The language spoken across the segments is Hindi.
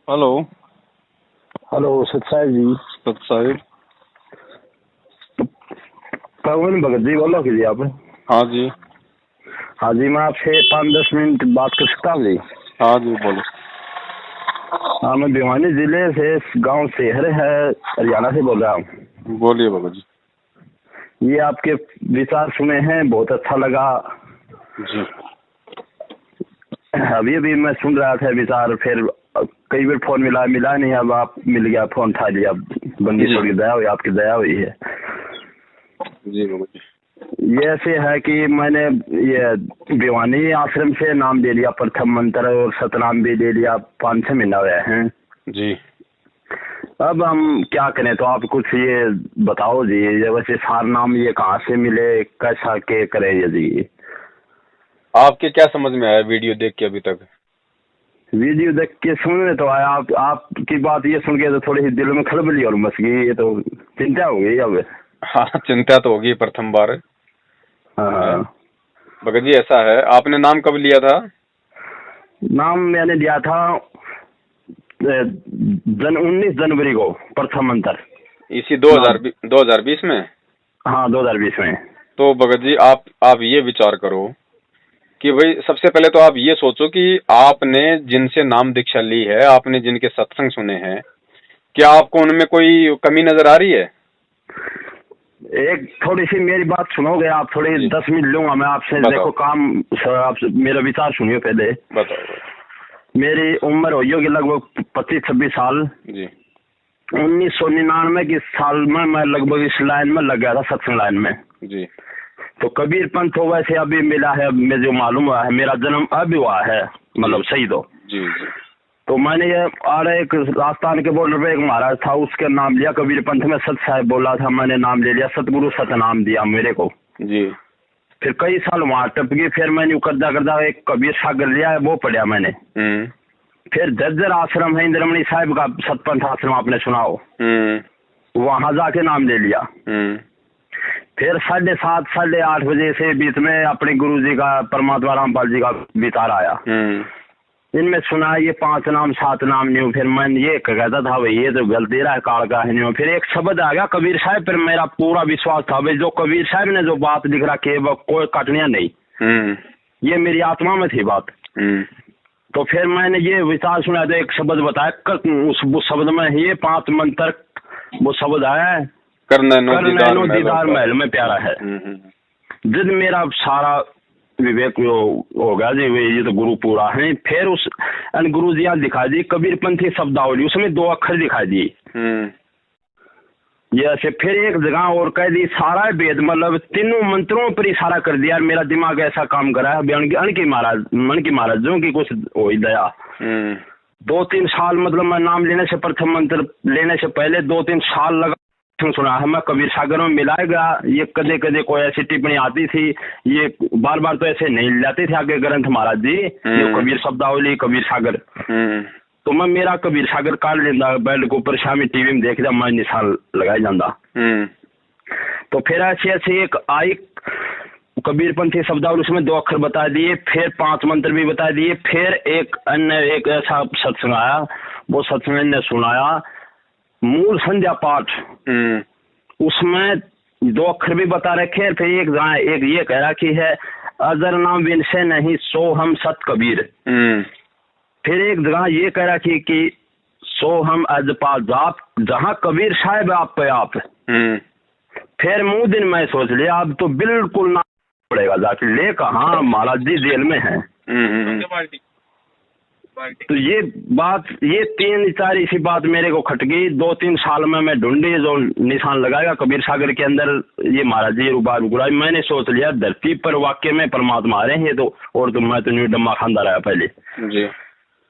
हेलो। हेलो सत साहिब जी। सत साहिब। पवन भगत जी बोलो कि जी आप? हाँ जी। हाँ जी, मैं आपसे 5-10 मिनट बात कर सकता हूँ जी? हाँ जी बोलो। हाँ, मैं भिवानी जिले से गांव सेहर है, हरियाणा से बोल रहा हूँ। बोलिए बाबा जी। ये आपके विचार सुने हैं, बहुत अच्छा लगा जी। अभी अभी मैं सुन रहा था विचार, फिर कई बार फोन मिला नहीं, अब आप मिल गया, फोन उठा लिया। बंदी जी छोड़ की दया हुई, आपकी दया हुई है जी बाबा जी। ये ऐसे है कि मैंने ये भिवानी आश्रम से नाम ले लिया, प्रथम मंत्र और सतनाम भी ले लिया, 5-6 महीना हुए हैं जी। अब हम क्या करें, तो आप कुछ ये बताओ जी। ये वैसे सार नाम ये कहाँ से मिले, कैसा के करें ये जी? आपके क्या समझ में आया वीडियो देख के अभी तक? वीडियो देख के सुनने तो आया, आपकी बात ये सुन के तो थोड़ी सी दिल में खलबली और मच गई, ये तो चिंता हो गई अब। हाँ, चिंता तो होगी प्रथम बार। हाँ, भगत जी ऐसा है, आपने नाम कब लिया था? नाम मैंने दिया था 19 जनवरी को, प्रथम मंत्र। इसी 2020 में? हाँ, 2020 में। तो भगत जी आप ये विचार करो कि भाई सबसे पहले तो आप ये सोचो कि आपने जिनसे नाम दीक्षा ली है, आपने जिनके सत्संग सुने हैं, क्या आपको उनमें कोई कमी नजर आ रही है? एक थोड़ी सी मेरी बात सुनोगे आप? थोड़ी 10 मिनट लूंगा मैं आपसे। देखो काम आप मेरा विचार सुनिए पहले। बताओ। मेरी उम्र हो होगी लगभग 25-26 साल जी। 1999 के साल में मैं लगभग इस लाइन में लग गया था, सत्संग लाइन में। जी। तो कबीर पंथ तो वैसे अभी मिला है, मैं जो मालूम हुआ है, मेरा जन्म अभी हुआ है, मतलब सही तो। जी जी। तो मैंने ये एक राजस्थान के बॉर्डर पे एक महाराज था, उसका नाम लिया कबीर पंथ में। सत साहिब बोला था, मैंने नाम ले लिया, सतगुरु सतनाम दिया मेरे को। जी। फिर कई साल वहां टप गई, फिर मैंने करदा करदा एक कबीर सागर लिया है, वो पढ़ा मैंने। फिर जज्जर आश्रम है इंद्रमणि साहिब का, सतपंथ आश्रम, आपने सुना हो? वहां जाके नाम ले लिया। फिर 7:30 8:30 बजे से बीच में अपने गुरु जी का, परमात्मा रामपाल जी का विचार आया। इनमें सुना ये 5 नाम 7 नाम नहीं। फिर मैं ये कहता था भाई ये तो गलती रहा, काल का है नहीं। फिर एक शब्द आ गया कबीर साहब, फिर मेरा पूरा विश्वास था भाई जो कबीर साहब ने जो बात लिख रखी है वो कोई कटनिया नहीं। ये मेरी आत्मा में थी बात। तो फिर मैंने ये विचार सुना, तो एक शब्द बताया, उस शब्द में ये 5 मंत्र, वो शब्द है, करनैनो दीदार महल में प्यारा है। जिद मेरा सारा विवेक हो गया जी, ये तो गुरु पूरा है। फिर उस गुरु जी दिखा दी कबीर पंथी शब्दावली, उसमें 2 अक्षर दिखा दिए ये ऐसे। फिर एक जगह और कह दी सारा वेद, मतलब तीनों मंत्रों पर इशारा कर दिया। मेरा दिमाग ऐसा काम करा है, अणकी महाराज जो की कुछ हो ही दया। 2-3 साल, मतलब मैं नाम लेने से, प्रथम मंत्र लेने से पहले 2-3 साल लगा सुना है मैं। कबीर सागर में मिलाएगा, ये कदे कदे कोई ऐसी टिप्पणी आती थी, ये बार बार तो ऐसे नहीं जाते थे आगे ग्रंथ महाराज जी, ये कबीर शब्दावली कबीर सागर। तो मैं मेरा कबीर सागर काट लेता, बेड के ऊपर शामी टीवी में देख मैं निशान लगाई जाता। तो फिर ऐसे ऐसे एक आई कबीर पंथी शब्दावली, उसमें 2 अक्षर बता दिए, फिर 5 मंत्र भी बता दिए। फिर एक अन्य एक ऐसा सत्संग आया, वो सत्संग ने सुनाया मूल संध्या पाठ, उसमें 2 अक्षर भी बता रखे। फिर एक ये कह रहा कि है अजर नाम विनसे नहीं सो हम सत कबीर। फिर एक जगह ये कह रहा कि सो हम अजपा जाप, जहाँ कबीर साहब आप पे आप। फिर मुँह दिन मैं सोच लिया अब तो बिल्कुल ना पड़ेगा जाके ले, कहाँ महाराज जी जेल में है। तो ये बात, ये 3-4 इसी बात मेरे को खट गई। 2-3 साल में मैं ढूंढी जो निशान लगाएगा कबीर सागर के अंदर, ये महाराज जी रुबा रुगड़ा। मैंने सोच लिया धरती पर वाक्य में परमात्मा आ रहे हैं ये तो, और तो मैं तो न्यू डम्मा खानदा रहा पहले जी।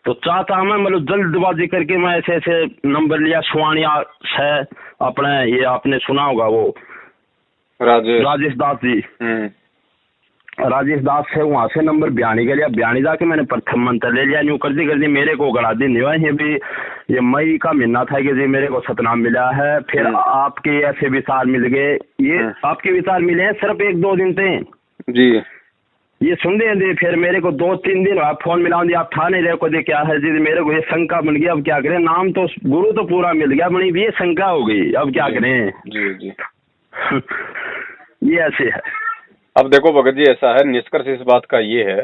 तो चाहता मैं, मतलब जल्दबाजी करके मैं ऐसे ऐसे नंबर लिया। सुवानिया है अपने, ये आपने सुना होगा वो राजेश दास जी, राजेश दास से वहाँ से नंबर बयानी के लिया। बयानी जाके मैंने प्रथम मंत्र ले लिया। न्यू करती करती मेरे को गड़ा दिन हुआ है भी, ये मई का महीना था कि जी मेरे को सतनाम मिला है। फिर आपके ऐसे विचार मिल गए, ये आपके विचार मिले हैं सिर्फ 1-2 दिन थे जी। ये सुन रहे हैं। फिर मेरे को 2-3 दिन बाद फोन मिला, आप था नहीं रहे को दे क्या है जी, मेरे को ये शंका बन गई। अब क्या करें, नाम तो गुरु तो पूरा मिल गया, बनी ये शंका हो गई, अब क्या करें। जी जी ये ऐसे है। अब देखो भगत जी, ऐसा है, निष्कर्ष इस बात का ये है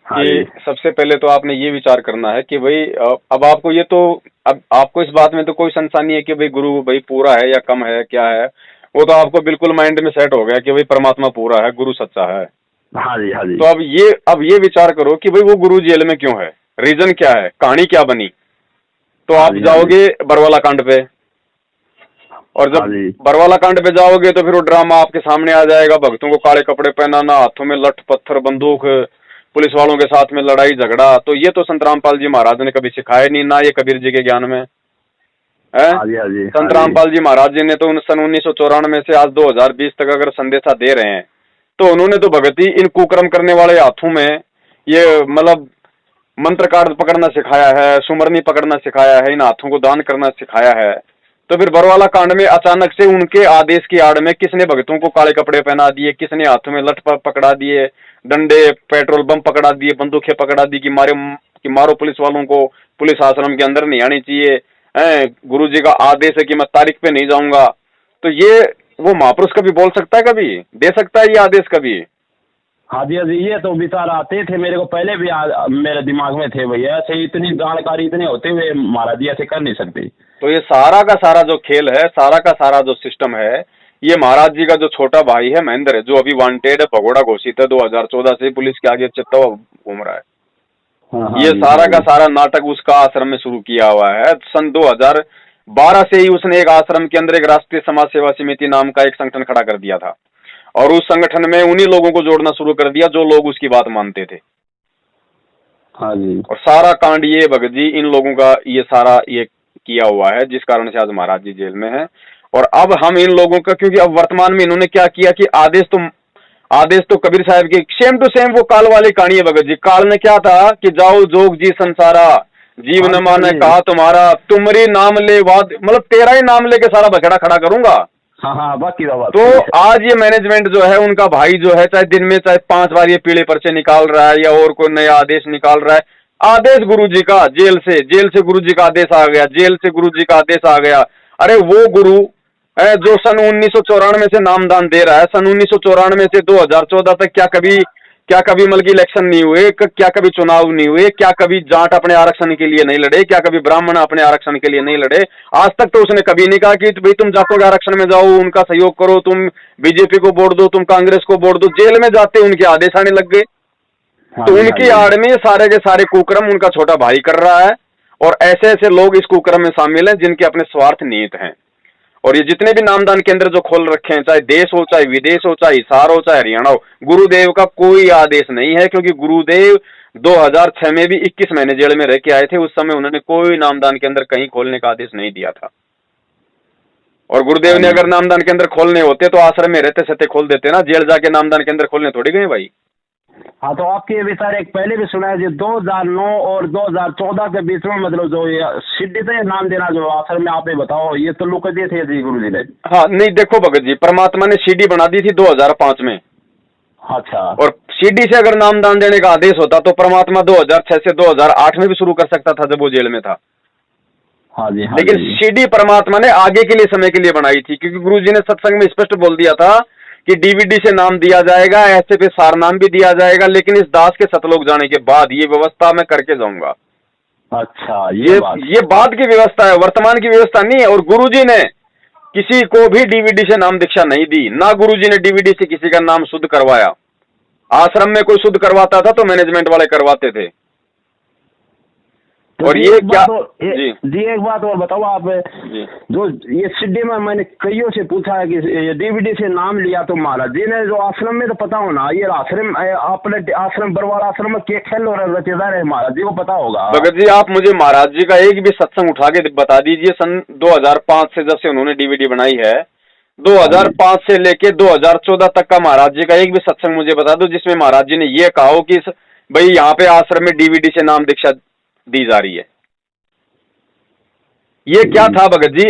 कि सबसे पहले तो आपने ये विचार करना है कि भाई अब आपको ये तो, अब आपको इस बात में तो कोई संशय नहीं है कि भाई गुरु भाई पूरा है या कम है, क्या है, वो तो आपको बिल्कुल माइंड में सेट हो गया कि भाई परमात्मा पूरा है, गुरु सच्चा है। हाँ जी, हाँ जी। तो अब ये विचार करो कि भाई वो गुरु जेल में क्यों है, रीजन क्या है, कहानी क्या बनी। तो आप जाओगे बरवाला कांड पे, और जब बरवाला कांड पे जाओगे तो फिर वो ड्रामा आपके सामने आ जाएगा, भक्तों को काले कपड़े पहनाना, हाथों में लठ पत्थर बंदूक, पुलिस वालों के साथ में लड़ाई झगड़ा। तो ये तो संत रामपाल जी महाराज ने कभी सिखाया नहीं, ना ये कबीर जी के ज्ञान में है। संत रामपाल जी महाराज जी ने तो सन 1994 से आज 2020 तक अगर संदेशा दे रहे हैं, तो उन्होंने तो भगती इन कुकर्म करने वाले हाथों में ये मतलब मंत्र कार्ड पकड़ना सिखाया है, सुमरनी पकड़ना सिखाया है, इन हाथों को दान करना सिखाया है। तो फिर बरवाला कांड में अचानक से उनके आदेश की आड़ में किसने भक्तों को काले कपड़े पहना दिए, किसने हाथों में लठ पकड़ा दिए, डंडे पेट्रोल बम पकड़ा दिए, बंदूकें पकड़ा दी कि मारो पुलिस वालों को, पुलिस आश्रम के अंदर नहीं आनी चाहिए, गुरु जी का आदेश है कि मैं तारीख पे नहीं जाऊंगा। तो ये वो महापुरुष कभी बोल सकता है, कभी दे सकता है ये आदेश कभी? हाँ जी, हाँ जी, ये तो विचार आते थे मेरे को पहले भी, मेरे दिमाग में थे भैया, ऐसे इतनी जानकारी इतने होते हुए महाराज जी ऐसे कर नहीं सकते। तो ये सारा का सारा जो खेल है, सारा का सारा जो सिस्टम है, ये महाराज जी का जो छोटा भाई है महेंद्र है, जो अभी वांटेड है, भगोड़ा घोषित है, 2014 से पुलिस के आगे चिपटा हुआ घूम रहा है। हाँ, ये सारा का सारा नाटक उसका आश्रम में शुरू किया हुआ है। सन 2012 से ही उसने एक आश्रम के अंदर एक राष्ट्रीय समाज सेवा समिति नाम का एक संगठन खड़ा कर दिया था, और उस संगठन में उन्हीं लोगों को जोड़ना शुरू कर दिया जो लोग उसकी बात मानते थे। हाँ जी। और सारा कांड ये भगत जी इन लोगों का ये सारा ये किया हुआ है, जिस कारण से आज महाराज जी जेल में है। और अब हम इन लोगों का, क्योंकि अब वर्तमान में इन्होंने क्या किया कि आदेश तो कबीर साहब की सेम टू सेम वो काल वाली कहानी है भगत जी। काल ने क्या था कि जाओ जोग जी संसारा, जीव न माने कहा तुम्हारा, तुमरी नाम ले वाद, मतलब तेरा ही नाम लेके सारा बखेड़ा खड़ा करूंगा। हाँ, बाकी तो आज ये मैनेजमेंट जो है, उनका भाई जो है, चाहे दिन में चाहे 5 बार ये पीले पर्चे निकाल रहा है या और कोई नया आदेश निकाल रहा है। आदेश गुरु जी का, जेल से गुरु जी का आदेश आ गया, जेल से गुरु जी का आदेश आ गया। अरे वो गुरु है जो सन 1994 से नामदान दे रहा है, सन 1994 से 2014 तक क्या कभी मतलब इलेक्शन नहीं हुए, क्या कभी चुनाव नहीं हुए, क्या कभी जाट अपने आरक्षण के लिए नहीं लड़े, क्या कभी ब्राह्मण अपने आरक्षण के लिए नहीं लड़े। आज तक तो उसने कभी नहीं कहा कि भाई तुम जाटों के आरक्षण में जाओ, उनका सहयोग करो, तुम बीजेपी को वोट दो, तुम कांग्रेस को वोट दो। जेल में जाते उनके आदेश आने लग गए। तो उनकी आड़ में सारे के सारे कुकर्म उनका छोटा भाई कर रहा है, और ऐसे ऐसे लोग इस कुकर्म में शामिल हैं जिनके अपने स्वार्थ निहित हैं। और ये जितने भी नामदान केंद्र जो खोल रखे हैं, चाहे देश हो, चाहे विदेश हो, चाहे हिसार हो, चाहे हरियाणा हो, गुरुदेव का कोई आदेश नहीं है। क्योंकि गुरुदेव 2006 में भी 21 महीने जेल में रह के आए थे, उस समय उन्होंने कोई नामदान केंद्र कहीं खोलने का आदेश नहीं दिया था। और गुरुदेव ने अगर नामदान केंद्र खोलने होते तो आश्रम में रहते सहते खोल देते ना, जेल जाके नामदान केंद्र खोलने थोड़ी गए भाई। हाँ, तो आपके ये विचार एक पहले भी सुना है जो 2009 और 2014 के बीच में, मतलब जो ये सिद्धि से नाम देना जो आश्रम में, आपने बताओ, ये तो लोग दिए थे जी गुरु जी ने। हाँ, नहीं देखो भगत जी, परमात्मा ने सीडी बना दी थी 2005 में। अच्छा। और सीडी से अगर नामदान देने का आदेश होता तो परमात्मा 2006 से 2008 में भी शुरू कर सकता था जब वो जेल में था। हाँ जी, हाँ। लेकिन सीडी परमात्मा ने आगे के लिए, समय के लिए बनाई थी, क्योंकि गुरु जी ने सत्संग में स्पष्ट बोल दिया था कि डीवीडी से नाम दिया जाएगा, ऐसे पे सार नाम भी दिया जाएगा, लेकिन इस दास के सतलोक जाने के बाद ये व्यवस्था मैं करके जाऊंगा। अच्छा, ये बाद की व्यवस्था है, वर्तमान की व्यवस्था नहीं है। और गुरुजी ने किसी को भी डीवीडी से नाम दीक्षा नहीं दी, ना गुरुजी ने डीवीडी से किसी का नाम शुद्ध करवाया। आश्रम में कोई शुद्ध करवाता था तो मैनेजमेंट वाले करवाते थे। तो और ये क्या जी एक बात और बताओ आप जी। जो ये सिद्धि में मैंने कईयों से पूछा है कि ये डीवीडी से नाम लिया तो महाराज जी ने जो आश्रम में तो पता होना, ये आश्रम अपने आश्रम बरवाला आश्रम में क्या खेल और रचेदार है, महाराज जी को पता होगा। भगत जी आप मुझे महाराज जी का एक भी सत्संग उठा के बता दीजिए, सन 2005 से जब से उन्होंने डीवीडी बनाई है, 2005 से लेके 2014 तक का महाराज जी का एक भी सत्संग मुझे बता दो जिसमें महाराज जी ने ये कहा हो कि भाई यहाँ पे आश्रम में डीवीडी से नाम दीक्षा दी जा रही है। ये क्या था भगत जी?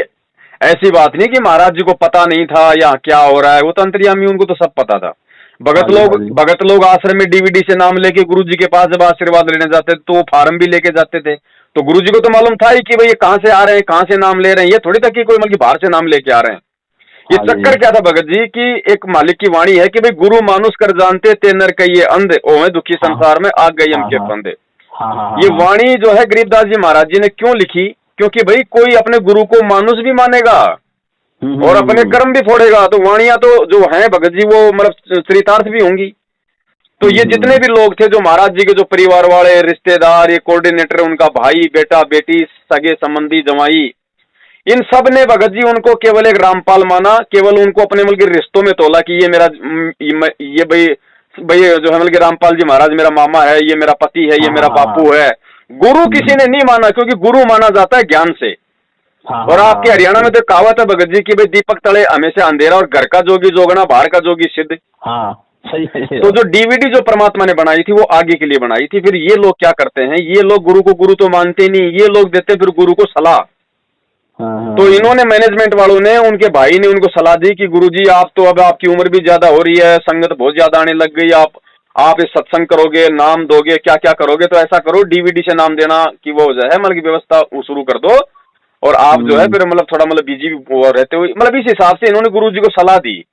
ऐसी बात नहीं कि महाराज जी को पता नहीं था या क्या हो रहा है, वो तो अंतर्यामी, उनको तो सब पता था। भगत लोग आश्रम में डीवीडी से नाम लेके गुरु जी के पास जब आशीर्वाद लेने जाते थे तो वो फार्म भी लेके जाते थे, तो गुरु जी को तो मालूम था ही कि भाई ये कहाँ से आ रहे हैं, कहाँ से नाम ले रहे हैं, ये थोड़ी था कि कोई मतलब बाहर से नाम लेके आ रहे हैं। ये चक्कर क्या था भगत जी की एक मालिक की वाणी है कि भाई गुरु मानुष कर जानते ते नर कहिए अंधे, ओ है दुखी संसार में आ गई हम के फंदे। ये वाणी जो है गरीबदास जी महाराज जी ने क्यों लिखी, क्योंकि भाई कोई अपने गुरु को मानुष भी मानेगा और अपने कर्म भी फोड़ेगा, तो वाणियां तो जो है भगत जी वो मतलब चरितार्थ भी होंगी। तो ये जितने भी लोग थे जो महाराज जी के जो परिवार वाले रिश्तेदार, ये कोऑर्डिनेटर, उनका भाई बेटा बेटी सगे संबंधी जवाई, इन सब ने भगत जी उनको केवल एक रामपाल माना, केवल उनको अपने मतलब रिश्तों में तोला कि ये मेरा ये भाई जो है मतलब रामपाल जी महाराज मेरा मामा है, ये मेरा पति है, ये मेरा बापू है। गुरु किसी ने नहीं माना, क्योंकि गुरु माना जाता है ज्ञान से। और आपके हरियाणा में तो कहावत है भगत जी की भाई दीपक तले हमेशा अंधेरा और घर का जोगी जोगना बाहर का जोगी सिद्ध। सही है। तो जो डीवीडी जो परमात्मा ने बनाई थी वो आगे के लिए बनाई थी। फिर ये लोग क्या करते हैं, ये लोग गुरु को गुरु तो मानते नहीं, ये लोग देते फिर गुरु को सलाह। तो इन्होंने मैनेजमेंट वालों ने, उनके भाई ने उनको सलाह दी कि गुरुजी आप तो अब आपकी उम्र भी ज्यादा हो रही है, संगत बहुत ज्यादा आने लग गई, आप इस सत्संग करोगे, नाम दोगे, क्या क्या करोगे, तो ऐसा करो डीवीडी से नाम देना की वो जो है मतलब व्यवस्था शुरू कर दो, और आप जो है फिर मतलब थोड़ा मतलब बिजी रहते हुए मतलब इस हिसाब से इन्होंने गुरु जी को सलाह दी।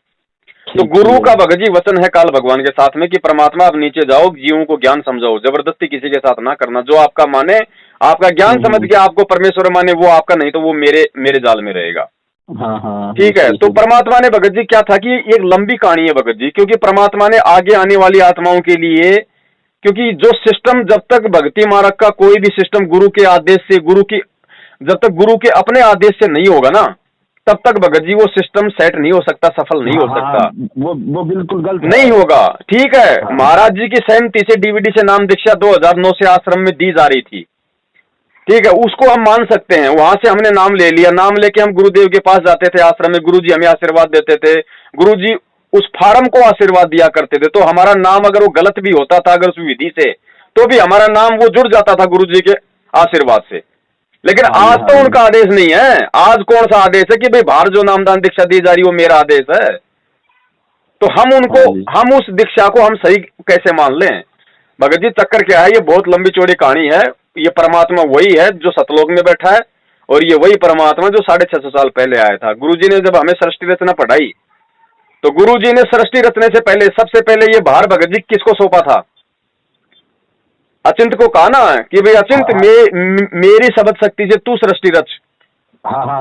तो गुरु का भगत जी वचन है काल भगवान के साथ में कि परमात्मा आप नीचे जाओ, जीवों को ज्ञान समझाओ, जबरदस्ती किसी के साथ ना करना, जो आपका माने, आपका ज्ञान समझ के आपको परमेश्वर माने वो आपका, नहीं तो वो मेरे जाल में रहेगा। ठीक है। तो परमात्मा ने भगत जी क्या था कि एक लंबी कहानी है भगत जी, क्योंकि परमात्मा ने आगे आने वाली आत्माओं के लिए, क्योंकि जो सिस्टम जब तक भक्ति मार्ग का कोई भी सिस्टम गुरु के आदेश से, जब तक गुरु के अपने आदेश से नहीं होगा ना, तब तक भगत जी वो सिस्टम सेट नहीं हो सकता, सफल नहीं हो सकता। वो बिल्कुल गलत नहीं होगा। ठीक है। महाराज जी की सहमति से डीवीडी से नाम दीक्षा 2009 से आश्रम में दी जा रही थी। ठीक है, उसको हम मान सकते हैं। वहां से हमने नाम ले लिया, नाम लेके हम गुरुदेव के पास जाते थे आश्रम में, गुरुजी हमें आशीर्वाद देते थे, गुरुजी उस फार्म को आशीर्वाद दिया करते थे। तो हमारा नाम अगर वो गलत भी होता था, अगर उस विधि से, तो भी हमारा नाम वो जुड़ जाता था गुरुजी के आशीर्वाद से। लेकिन आज तो उनका आदेश नहीं है। आज कौन सा आदेश है कि भाई बाहर जो नामदान दीक्षा दी जा रही वो मेरा आदेश है? तो हम उस दीक्षा को हम सही कैसे मान लें? भगत जी चक्कर क्या है, ये बहुत लंबी चौड़ी कहानी है। ये परमात्मा वही है जो सतलोक में बैठा है, और ये वही परमात्मा जो 650 साल पहले आया था। गुरुजी ने जब हमें सृष्टि रचना पढ़ाई, तो गुरुजी ने सृष्टि रचने से पहले सबसे पहले ये भार भगत जी किसको सौंपा था? अचिंत को कहा ना कि भाई अचिंत मेरी शब्द शक्ति से तू सृष्टि रच।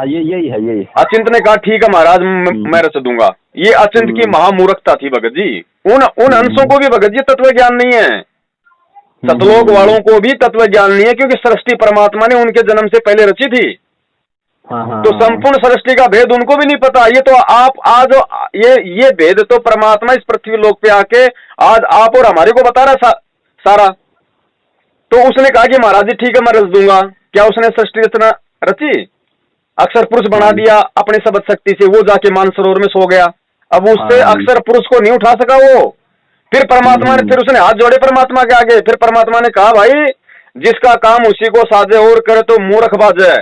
यही है। अचिंत ने कहा ठीक है महाराज मैं रच दूंगा। ये अचिंत की महामूर्खता थी भगत जी। उन अंशों को भी भगत जी तत्व ज्ञान नहीं है, सतलोक वालों को भी तत्व ज्ञान नहीं है, क्योंकि सृष्टि परमात्मा ने उनके जन्म से पहले रची थी। तो संपूर्ण सृष्टि का भेद उनको भी नहीं पता। ये तो आज ये भेद तो परमात्मा इस पृथ्वी लोक पे आके आज आप और हमारे को बता रहा सारा। तो उसने कहा कि महाराज जी ठीक है मैं रच दूंगा। क्या उसने सृष्टि रचना रची? अक्षर पुरुष बना दिया अपने शब्द शक्ति से, वो जाके मानसरोवर में सो गया। अब उससे अक्षर पुरुष को नहीं उठा सका वो। फिर परमात्मा ने, फिर उसने हाथ जोड़े परमात्मा के आगे। फिर परमात्मा ने कहा भाई जिसका काम उसी को साजे और करे तो मूर्ख बाजे।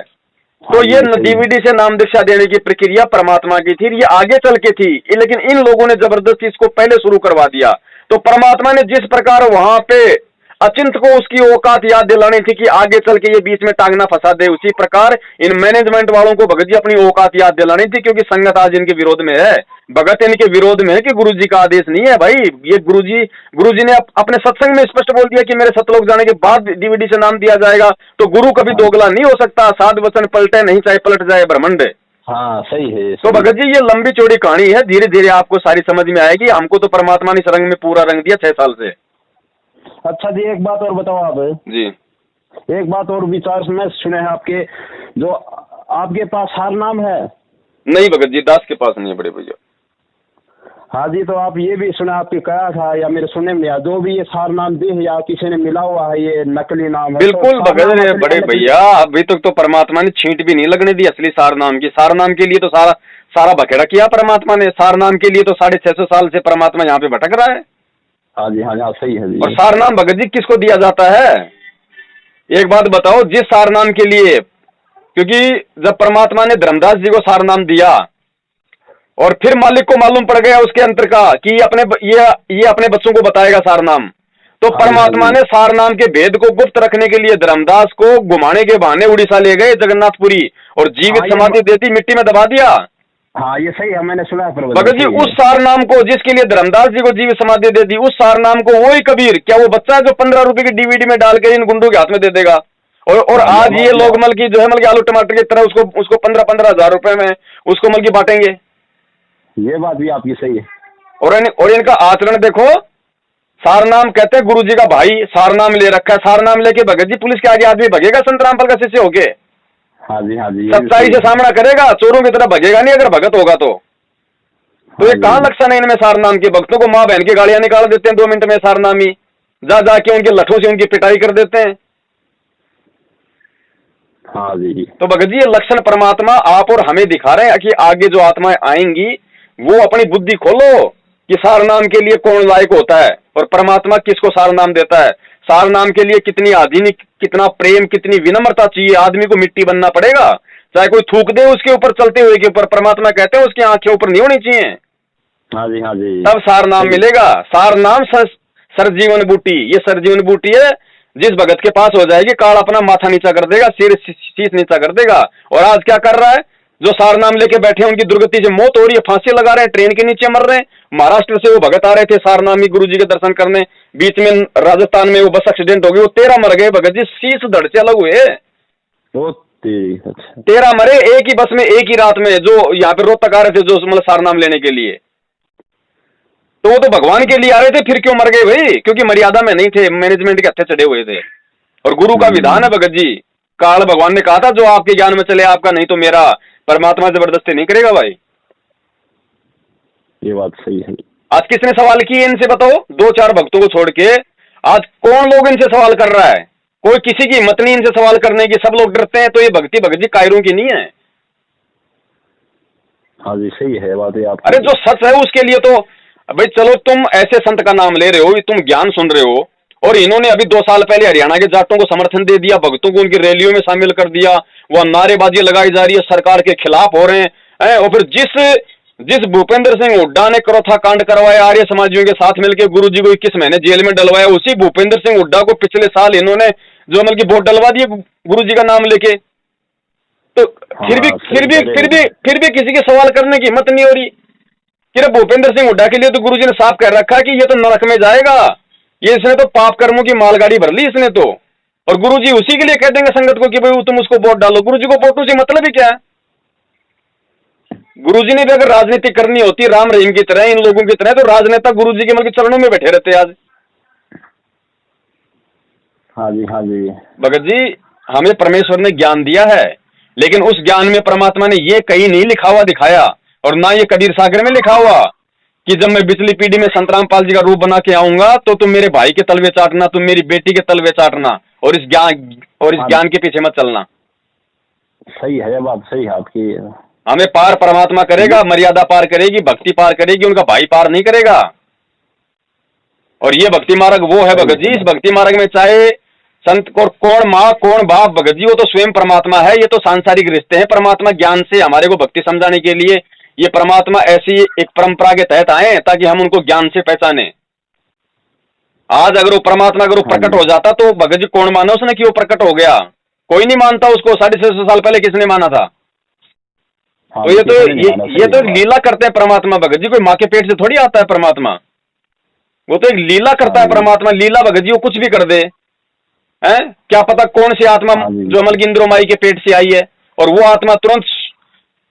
तो ये डीवीडी से नाम दीक्षा देने की प्रक्रिया परमात्मा की थी, ये आगे चल के थी, लेकिन इन लोगों ने जबरदस्ती इसको पहले शुरू करवा दिया। तो परमात्मा ने जिस प्रकार वहां पे अचिंत को उसकी औकात याद दिलानी थी कि आगे चल के ये बीच में टांगना फंसा दे, उसी प्रकार इन मैनेजमेंट वालों को भगत जी अपनी औकात याद दिलानी थी, क्योंकि संगत आज इनके विरोध में है। भगत इनके विरोध में है कि गुरुजी का आदेश नहीं है भाई। ये गुरुजी ने अपने सत्संग में स्पष्ट बोल दिया कि मेरे सतलोक जाने के बाद डीवीडी से नाम दिया जाएगा। तो गुरु कभी दोगला नहीं हो सकता। साध वचन पलटे नहीं, चाहे पलट जाए ब्रह्मांड। सही है। तो भगत जी ये लंबी चौड़ी कहानी है, धीरे धीरे आपको सारी समझ में आएगी। हमको तो परमात्मा ने इस रंग में पूरा रंग दिया 6 साल से। अच्छा जी, एक बात और बताओ आप जी। एक बात और विचार में सुने हैं आपके, जो आपके पास सार नाम है? नहीं भगत जी, दास के पास नहीं है बड़े भैया। हाँ जी, तो आप ये भी सुना, आपके कहा था या मेरे सुनने में, या जो भी ये सार नाम दी है या किसी ने मिला हुआ है ये नकली नाम है? बिल्कुल भगत जी बड़े भैया, अभी तक तो परमात्मा ने छींट भी नहीं लगने दी असली सार नाम की। सार नाम के लिए तो सारा बखेड़ा किया परमात्मा ने। सार नाम के लिए तो 650 साल से परमात्मा यहाँ पे भटक रहा है। हाँ जी, सही है जी। और सार नाम भगत जी किसको दिया जाता है? एक बात बताओ, जिस सार नाम के लिए, क्योंकि जब परमात्मा ने धर्मदास जी को सार नाम दिया और फिर मालिक को मालूम पड़ गया उसके अंतर का कि ये अपने बच्चों को बताएगा सार नाम। तो परमात्मा ने सार नाम के भेद को गुप्त रखने के लिए धर्मदास को घुमाने के बहाने उड़ीसा ले गए जगन्नाथपुरी, और जीवित समाधि देती मिट्टी में दबा दिया। हाँ ये सही है, मैंने सुना है भगत जी। उस सार नाम को जिसके लिए धर्मदास जी को जीवित समाधि दे दी, उस सार नाम को वही कबीर, क्या वो बच्चा जो 15 रुपए की डीवीडी में डाल के इन गुंडों के हाथ में दे देगा? और आज ये लोग मल की जो है मल की आलू टमाटर की तरह उसको 15-15 हजार रुपए में उसको मल की बांटेंगे। ये बात भी आपकी सही है। और इनका आचरण देखो। सार नाम कहते हैं गुरु जी का भाई सार नाम ले रखा है, सार नाम लेके भगत जी पुलिस के आगे आदमी भगेगा संत रामपाल का शिष्य होके? हाँ जी हाँ जी, सच्चाई से सामना करेगा, चोरों की तरह भगेगा नहीं अगर भगत होगा तो। ये कहाँ लक्षण है इनमें सार नाम के? भक्तों को माँ बहन की गालियां निकाल देते हैं 2 मिनट में सार नामी, जा जाके उनके लठों से उनकी पिटाई कर देते हैं। हाँ जी। तो भगत जी ये लक्षण परमात्मा आप और हमें दिखा रहे हैं कि आगे जो आत्माएं आएंगी वो अपनी बुद्धि खोलो कि सार नाम के लिए कौन लायक होता है और परमात्मा किसको सार नाम देता है। सार नाम के लिए कितनी आधुनिक, कितना प्रेम, कितनी विनम्रता चाहिए। आदमी को मिट्टी बनना पड़ेगा, चाहे कोई थूक दे उसके ऊपर, चलते हुए के ऊपर। परमात्मा कहते हैं उसकी आंखें ऊपर नहीं होनी चाहिए। हाँ जी हाँ जी, तब सार नाम मिलेगा। सार नाम सरजीवन बूटी, ये सरजीवन बूटी है। जिस भगत के पास हो जाएगी काल अपना माथा नीचा कर देगा, सिर शीश नीचा कर देगा। और आज क्या कर रहा है? जो सार नाम लेके बैठे उनकी दुर्गति से मौत हो रही है, फांसी लगा रहे हैं, ट्रेन के नीचे मर रहे हैं। महाराष्ट्र से वो भगत आ रहे थे सार नामी गुरु जी के दर्शन करने, बीच में राजस्थान में वो बस एक्सीडेंट हो गई, वो 13 मर गए भगत जी, शीश धड़ से अलग हुए। 13 मरे एक ही बस में, एक ही रात में, जो यहाँ पे रोहतक आ रहे थे जो मतलब सार नाम लेने के लिए। तो वो तो भगवान के लिए आ रहे थे, फिर क्यों मर गए भाई? क्योंकि मर्यादा में नहीं थे, मैनेजमेंट के हत्थे चढ़े हुए थे। और गुरु का विधान है भगत जी, काल भगवान ने कहा था जो आपके ज्ञान में चले आपका, नहीं तो मेरा। परमात्मा जबरदस्ती नहीं करेगा भाई। ये बात सही है। आज किसने सवाल किए इनसे बताओ? 2-4 भक्तों को छोड़ के आज कौन लोग इनसे सवाल कर रहा है? कोई किसी की हिम्मत नहीं इनसे सवाल करने की, सब लोग डरते हैं। तो ये भक्ति भगत जी कायरों की नहीं है। हाँ जी सही है बात है आप। अरे जो सच है उसके लिए तो भाई चलो, तुम ऐसे संत का नाम ले रहे हो, तुम ज्ञान सुन रहे हो, और इन्होंने अभी 2 साल पहले हरियाणा के जाटों को समर्थन दे दिया, भक्तों को उनकी रैलियों में शामिल कर दिया, वह नारेबाजी लगाई जा रही है, सरकार के खिलाफ हो रहे हैं। और फिर जिस भूपेंद्र सिंह हुड्डा ने करोथा कांड करवाया आर्य समाजियों के साथ मिलकर, गुरु जी को 21 महीने जेल में डलवाया, उसी भूपेंद्र सिंह हुड्डा को पिछले साल इन्होंने जो अमल की वोट डलवा दिए गुरु जी का नाम लेके। तो फिर भी किसी के सवाल करने की हिम्मत नहीं हो रही। कि भूपेंद्र सिंह हुड्डा के लिए तो गुरुजी ने साफ कह रखा कि ये तो नरक में जाएगा, ये इसने तो पाप कर्मों की मालगाड़ी भर ली इसने तो। और गुरुजी उसी के लिए कह देंगे संगत को कि भाई तुम उसको वोट डालो। गुरुजी को वोटों से मतलब ही क्या है? गुरुजी ने भी अगर राजनीति करनी होती राम रहीम की तरह, इन लोगों की तरह, तो राजनेता गुरुजी के मतलब चरणों में बैठे रहते आज। हाँ जी हाँ जी। भगत जी हमें परमेश्वर ने ज्ञान दिया है, लेकिन उस ज्ञान में परमात्मा ने ये कहीं नहीं लिखा हुआ दिखाया, और ना ये कबीर सागर में लिखा हुआ कि जब मैं पिछली पीढ़ी में संत रामपाल जी का रूप बना के आऊंगा तो तुम मेरे भाई के तलवे चाटना, तुम मेरी बेटी के तलवे चाटना, और इस ज्ञान के पीछे मत चलना। सही है बात, सही है आपकी। हमें पार परमात्मा करेगा, मर्यादा पार करेगी, भक्ति पार करेगी, उनका भाई पार नहीं करेगा। और ये भक्ति मार्ग वो है भगत जी, इस भक्ति मार्ग में चाहे संत को कौन माँ कौन बाप, भगत जी वो तो स्वयं परमात्मा है। ये तो सांसारिक रिश्ते हैं। परमात्मा ज्ञान से हमारे को भक्ति समझाने के लिए ये परमात्मा ऐसी एक परंपरा के तहत आए ताकि हम उनको ज्ञान से पहचाने। आज अगर वो परमात्मा अगर वो प्रकट हो जाता तो भगत जी कौन माना उसने कि वो प्रकट हो गया? कोई नहीं मानता उसको। 650 साल पहले किसने माना था? तो ये तो लीला करते हैं परमात्मा भगत जी। कोई माँ के पेट से थोड़ी आता है परमात्मा, वो तो एक लीला करता है परमात्मा। लीला भगत जी वो कुछ भी कर दे है। क्या पता कौन सी आत्मा जो अमल की इंद्रो माई के पेट से आई है, और वो आत्मा तुरंत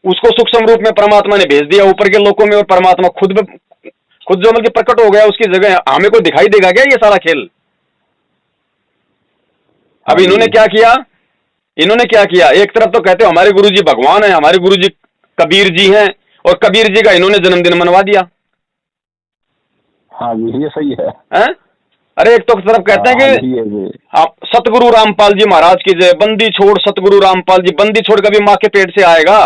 उसको सूक्ष्म रूप में परमात्मा ने भेज दिया ऊपर के लोकों में, और परमात्मा खुद जो अमल की प्रकट हो गया उसकी जगह। हमें को दिखाई देगा क्या ये सारा खेल? अब इन्होंने क्या किया? एक तरफ तो कहते हो हमारे गुरुजी भगवान है, हमारे गुरुजी कबीर जी हैं, और कबीर जी का इन्होंने जन्मदिन मनवा दिया। हाँ जी ये सही है। अरे एक तो तरफ कहते हैं कि आप सतगुरु रामपाल जी महाराज की जय, बंदी छोड़ सतगुरु रामपाल जी। बंदी छोड़ कभी माँ के पेट से आएगा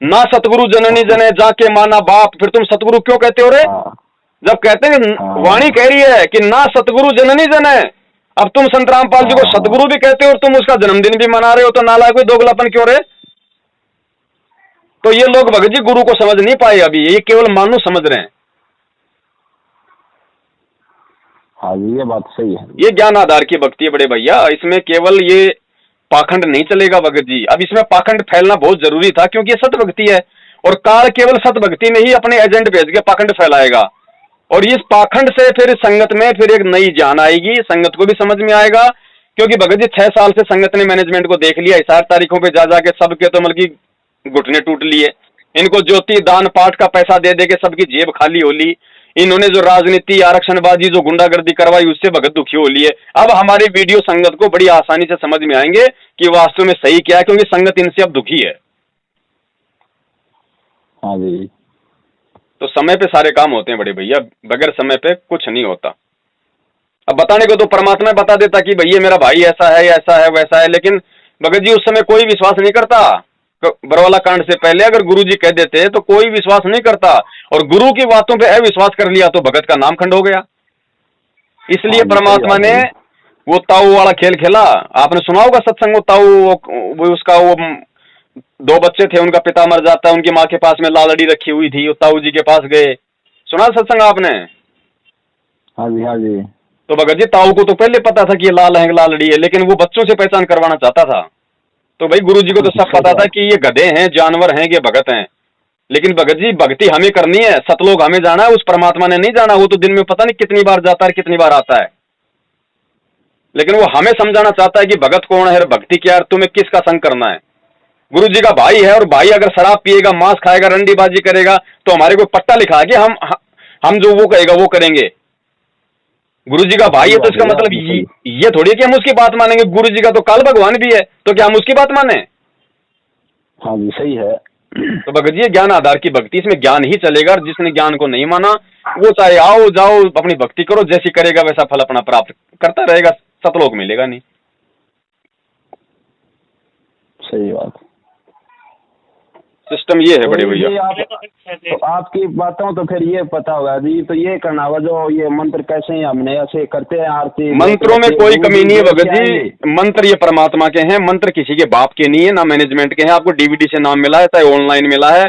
ना? सतगुरु जननी जने जाके माना बाप। फिर तुम सतगुरु क्यों कहते हो रे? जब कहते हैं वाणी कह रही है कि ना सतगुरु जननी जने, अब तुम संत रामपाल जी को सतगुरु भी कहते हो और तुम उसका जन्मदिन भी मना रहे हो, तो नालायक कोई दोगलापन क्यों रे? तो ये लोग भगत जी गुरु को समझ नहीं पाए अभी, ये केवल मानो समझ रहे हैं। हाँ जी, ये बात सही है। ये ज्ञान आधार की भक्ति है बड़े भैया, इसमें केवल ये पाखंड नहीं चलेगा भगत जी। अब इसमें पाखंड फैलना बहुत जरूरी था, क्योंकि ये सत भक्ति है और काल केवल सत भक्ति में ही अपने एजेंट भेज के पाखंड फैलाएगा। और इस पाखंड से फिर संगत में फिर एक नई जान आएगी, संगत को भी समझ में आएगा। क्योंकि भगत जी 6 साल से संगत ने मैनेजमेंट को देख लिया, 4 तारीखों पे जा जाके सबके तो मतलब की घुटने टूट लिए। इनको ज्योति दान पाठ का पैसा दे दे के सबकी जेब खाली हो ली। इन्होंने जो राजनीति आरक्षणबाजी जो गुंडागर्दी करवाई उससे भगत दुखी हो लिए। अब हमारे वीडियो संगत को बड़ी आसानी से समझ में आएंगे कि वास्तव में सही क्या है, क्योंकि संगत इनसे अब दुखी है। हाँ जी। तो समय पे सारे काम होते हैं बड़े भैया, बगैर समय पे कुछ नहीं होता। अब बताने को तो परमात्मा बता देता कि भैया मेरा भाई ऐसा है वैसा है, लेकिन भगत जी उस समय कोई विश्वास नहीं करता। बरवाला कांड से पहले अगर गुरु जी कह देते तो कोई विश्वास नहीं करता, और गुरु की बातों पे अविश्वास कर लिया तो भगत का नाम खंड हो गया। इसलिए परमात्मा ने वो ताऊ वाला खेल खेला। आपने सुना होगा सत्संग, वो ताऊ उसका वो 2 बच्चे थे, उनका पिता मर जाता है, उनकी माँ के पास में लालड़ी रखी हुई थी, वो ताऊ जी के पास गए। सुना सत्संग आपने? हाँ जी, हाँ जी। तो भगत जी ताऊ को तो पहले पता था कि ये लाल है लालड़ी है, लेकिन वो बच्चों से पहचान करवाना चाहता था। तो भाई गुरु जी को तो सब पता था कि ये गधे हैं, जानवर हैं, ये भगत हैं। लेकिन भगत जी भक्ति हमें करनी है, सतलोक हमें जाना है, उस परमात्मा ने नहीं जाना। वो तो दिन में पता नहीं कितनी बार जाता है, कितनी बार आता है, लेकिन वो हमें समझाना चाहता है कि भगत कौन है, भक्ति क्या है, तुम्हें किसका संग करना है। गुरु जी का भाई है, और भाई अगर शराब पिएगा, मांस खाएगा, रंडीबाजी करेगा, तो हमारे को पट्टा लिखा है कि हम जो वो कहेगा वो करेंगे। गुरु जी का भाई है तो इसका मतलब ये थोड़ी कि हम उसकी बात मानेंगे। गुरु जी का तो काल भगवान भी है, तो क्या हम उसकी बात माने? हाँ जी, सही है। तो भगत जी ज्ञान आधार की भक्ति, इसमें ज्ञान ही चलेगा। और जिसने ज्ञान को नहीं माना वो चाहे आओ जाओ अपनी भक्ति करो, जैसी करेगा वैसा फल अपना प्राप्त करता रहेगा, सतलोक मिलेगा नहीं। सही बात। सिस्टम ये है बड़े भैया। तो आपकी बातों तो फिर ये पता होगा जी, तो ये करना होगा जो ये मंत्र कैसे हमने ऐसे करते हैं आरती। मंत्रों में कोई कमी नहीं है भगत जी, मंत्र ये परमात्मा के हैं, मंत्र किसी के बाप के नहीं है ना मैनेजमेंट के हैं। आपको डीवीडी से नाम मिला है, चाहे ऑनलाइन मिला है,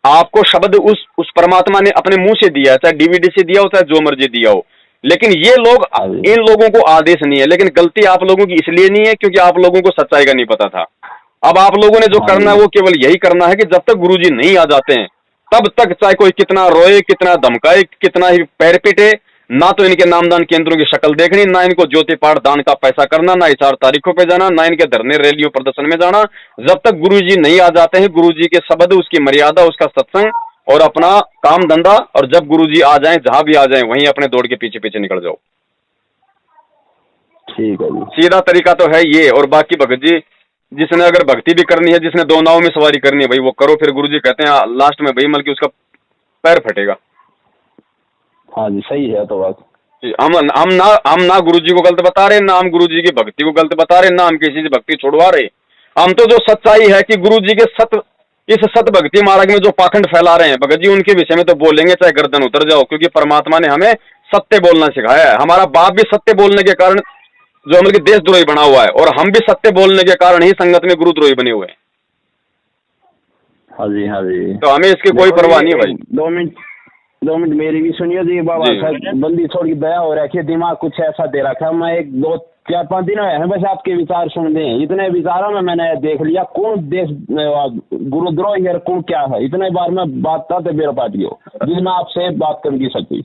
आपको शब्द उस परमात्मा ने अपने मुंह से दिया है, चाहे डीवीडी से दिया हो चाहे जो मर्जी दिया हो। लेकिन ये लोग, इन लोगों को आदेश नहीं है। लेकिन गलती आप लोगों की इसलिए नहीं है क्योंकि आप लोगों को सच्चाई का नहीं पता था। अब आप लोगों ने जो करना है वो केवल यही करना है कि जब तक गुरुजी नहीं आ जाते हैं तब तक चाहे कोई कितना रोए, कितना धमकाए, कितना ही पैर पिटे, ना तो इनके नामदान केंद्रों की शक्ल देखनी, ना इनको ज्योति पाठ दान का पैसा करना, ना 4 तारीखों पे जाना, ना इनके धरने रैलियों प्रदर्शन में जाना। जब तक गुरुजी नहीं आ जाते हैं, गुरुजी के शब्द, उसकी मर्यादा, उसका सत्संग और अपना काम धंधा, और जब गुरुजी आ जाएं, जहां भी आ जाएं, वहीं अपने दौड़ के पीछे पीछे निकल जाओ। ठीक है, सीधा तरीका तो है ये। और बाकी भगत जी जिसने अगर भक्ति भी करनी है, जिसने 2 नाव में सवारी करनी है भाई वो करो। फिर गुरुजी कहते हैं लास्ट में भाई बल्कि उसका पैर फटेगा। हाँ जी, सही है। तो बात हम ना गुरुजी को गलत बता रहे, ना हम गुरुजी की भक्ति को गलत बता रहे, ना हम किसी से भक्ति छोड़वा रहे। हम तो जो सच्चाई है कि गुरुजी के इस सत भक्ति मार्ग में जो पाखंड फैला रहे हैं भगत जी, उनके विषय में तो बोलेंगे चाहे गर्दन उतर जाओ, क्योंकि परमात्मा ने हमें सत्य बोलना सिखाया है। हमारा बाप भी सत्य बोलने के कारण जो मतलब देशद्रोही बना हुआ है, और हम भी सत्य बोलने के कारण ही संगत में गुरुद्रोही बने हुए हैं। हाँ जी, हाँ जी। तो हमें इसकी कोई परवाह नहीं है भाई। 2 मिनट मेरी भी सुनिए जी। बाबा साहब बंदी थोड़ी दया हो रखी है, दिमाग कुछ ऐसा दे रखा है। मैं 1 2 4 5 दिन हुए हैं बस आपके विचार सुनते हैं। इतने विचारों में मैंने देख लिया कौन देश गुरुद्रोही है, कौन क्या है। इतने बार में बात था तो मेरा पार्टी हो जिसमें आपसे बात करनी सकती।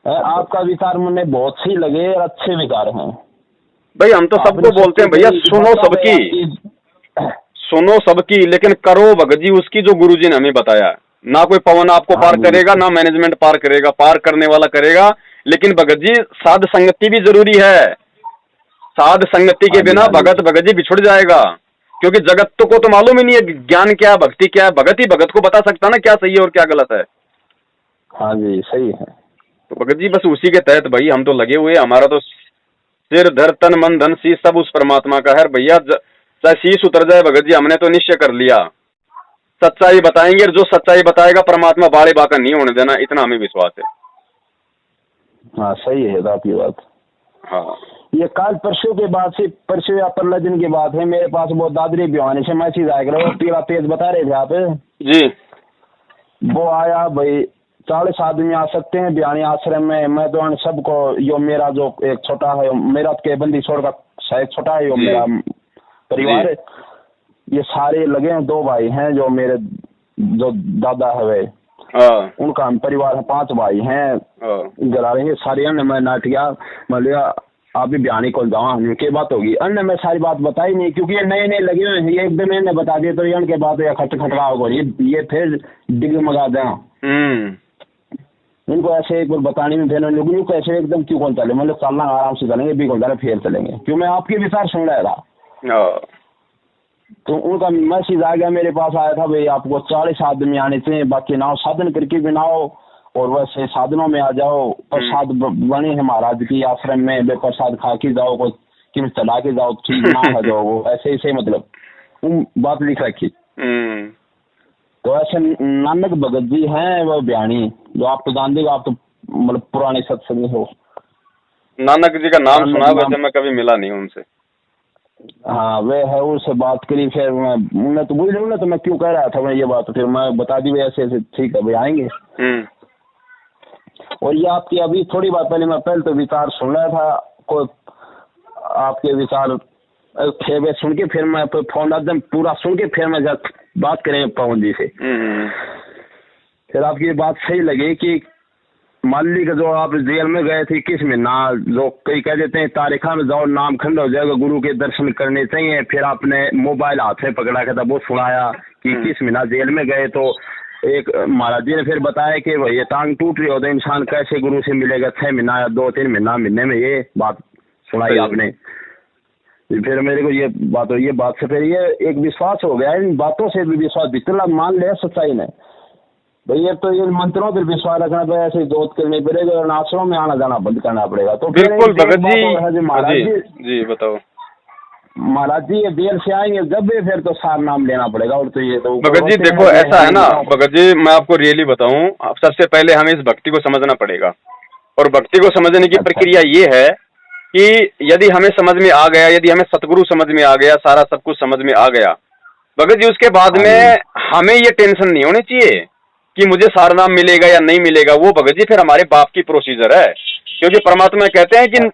आपका विचार मुझे बहुत सही लगे और अच्छे विचार हैं भाई। हम तो सबको बोलते हैं भैया सुनो सबकी, लेकिन करो भगत जी उसकी जो गुरुजी ने हमें बताया। ना कोई पवन आपको पार करेगा, ना मैनेजमेंट पार करेगा, पार करने वाला करेगा। लेकिन भगत जी साध संगति भी जरूरी है। साध संगति के बिना भगत जी बिछुड़ जाएगा, क्योंकि जगत को तो मालूम ही नहीं है ज्ञान क्या है, भक्ति क्या है। भगत ही भगत को बता सकता ना क्या सही है और क्या गलत है। हाँ जी, सही है। तो भगत जी बस उसी के तहत भाई हम तो लगे हुए। हमारा तो सिर धर तन मन धन शीश सब उस परमात्मा का है भैया। चाहे शीश उतर जाए भगत जी, हमने तो निश्चय कर लिया सच्चाई बताएंगे, और जो सच्चाई बताएगा परमात्मा बाड़े बाका नहीं होने देना, इतना हमें विश्वास है। हाँ, सही है आपकी बात। हाँ, ये कल परसों के बाद से, परसों या 15 दिन की बात है, मेरे पास वो दादरी भिवानी से मैसेज आया करो, पीला तेज बता रहे थे आप जी। वो आया भाई 40 आदमी आ सकते हैं भिवानी आश्रम में। मैं तो उन सबको, यो मेरा जो एक छोटा है, मेरा के बंदी छोड़ का शायद छोटा है, यो मेरा परिवार, ये सारे लगे हैं, 2 भाई हैं जो मेरे जो दादा है वे, उनका परिवार है, 5 भाई हैं घर आ रहे हैं सारे। अन्य मैं नाटिया मैं आप भी बयानी को जाओ के बात होगी, अन्य मैं सारी बात बताई नहीं, क्योंकि ये नए नए लगे हुए हैं, ये एकदम इन्होंने बता दिए तो ये के बात या खटखटा होगा, ये फिर डिग मगा दें इनको ऐसे एक बार बताने में देना लोगों को ऐसे एकदम क्यों कौन चले, मतलब चलना आराम से चलेंगे, भी कौन चले फिर चलेंगे, क्यों मैं आपके विचार सुन रहा था। तो उनका मैसेज आ गया, मेरे पास आया था भाई आपको 40 आदमी आने चाहिए, बाकी नाव साधन करके भी नाओ और वैसे साधनों में आ जाओ, प्रसाद बने हैं महाराज की आश्रम में, वे प्रसाद खा के जाओ, को किम चला के जाओ, ठीक ना है जाओ, वो ऐसे ऐसे मतलब बात लिख रखी। तो ऐसे नानक भगत जी हैं वो बयानी, जो आप तो जानते हो, आप तो मतलब पुराने सत्संगी हो। नानक जी का नाम सुना, वैसे मैं कभी मिला नहीं उनसे। हाँ वे है, उससे बात करी, फिर मैं तो बोल ना, तो मैं क्यों कह रहा था मैं ये बात, फिर मैं बता दी ऐसे ऐसे, ठीक है भाई आएंगे। और ये आपकी अभी थोड़ी बात पहले, मैं पहले तो विचार सुन रहा था, कोई आपके विचार थे वे सुन के, फिर मैं फोन एकदम पूरा सुन के फिर मैं बात करें पवन जी से। फिर आपकी बात सही लगी कि मान ली का जो आप जेल में गए थे किस महीना, जो कई कह देते हैं तारीखा में जाओ नाम खंड हो जाएगा, गुरु के दर्शन करने चाहिए, फिर आपने मोबाइल हाथ में पकड़ा के था वो सुनाया कि किस महीना जेल में गए, तो एक महाराज जी ने फिर बताया कि भाई ये टांग टूट रही हो तो इंसान कैसे गुरु से मिलेगा, 6 महीना या 2-3 महीने में, ये बात सुनाई आपने। फिर मेरे को ये बात से फिर ये एक विश्वास हो गया, इन बातों से भी विश्वास जितना मान ले सच्चाई में भैया, तो इन मंत्रों पर विश्वास रखना पड़ेगा, ऐसे दोस्त करनी पड़ेगा और आश्रम में आना जाना बंद करना पड़ेगा। तो बिल्कुल भगत जी, महाराज जी बताओ महाराज जी, ये देर से आएंगे जब भी, फिर तो सार नाम लेना पड़ेगा। और तो ये तो भगत जी देखो ऐसा है ना भगत जी, मैं आपको रियली बताऊं, अब सबसे पहले हमें इस भक्ति को समझना पड़ेगा, और भक्ति को समझने की प्रक्रिया ये है कि यदि हमें समझ में आ गया, यदि हमें सतगुरु समझ में आ गया, सारा सब कुछ समझ में आ गया भगत जी, उसके बाद में हमें ये टेंशन नहीं होनी चाहिए कि मुझे सार नाम मिलेगा या नहीं मिलेगा। वो भगत जी फिर हमारे बाप की प्रोसीजर है, क्योंकि परमात्मा कहते हैं कि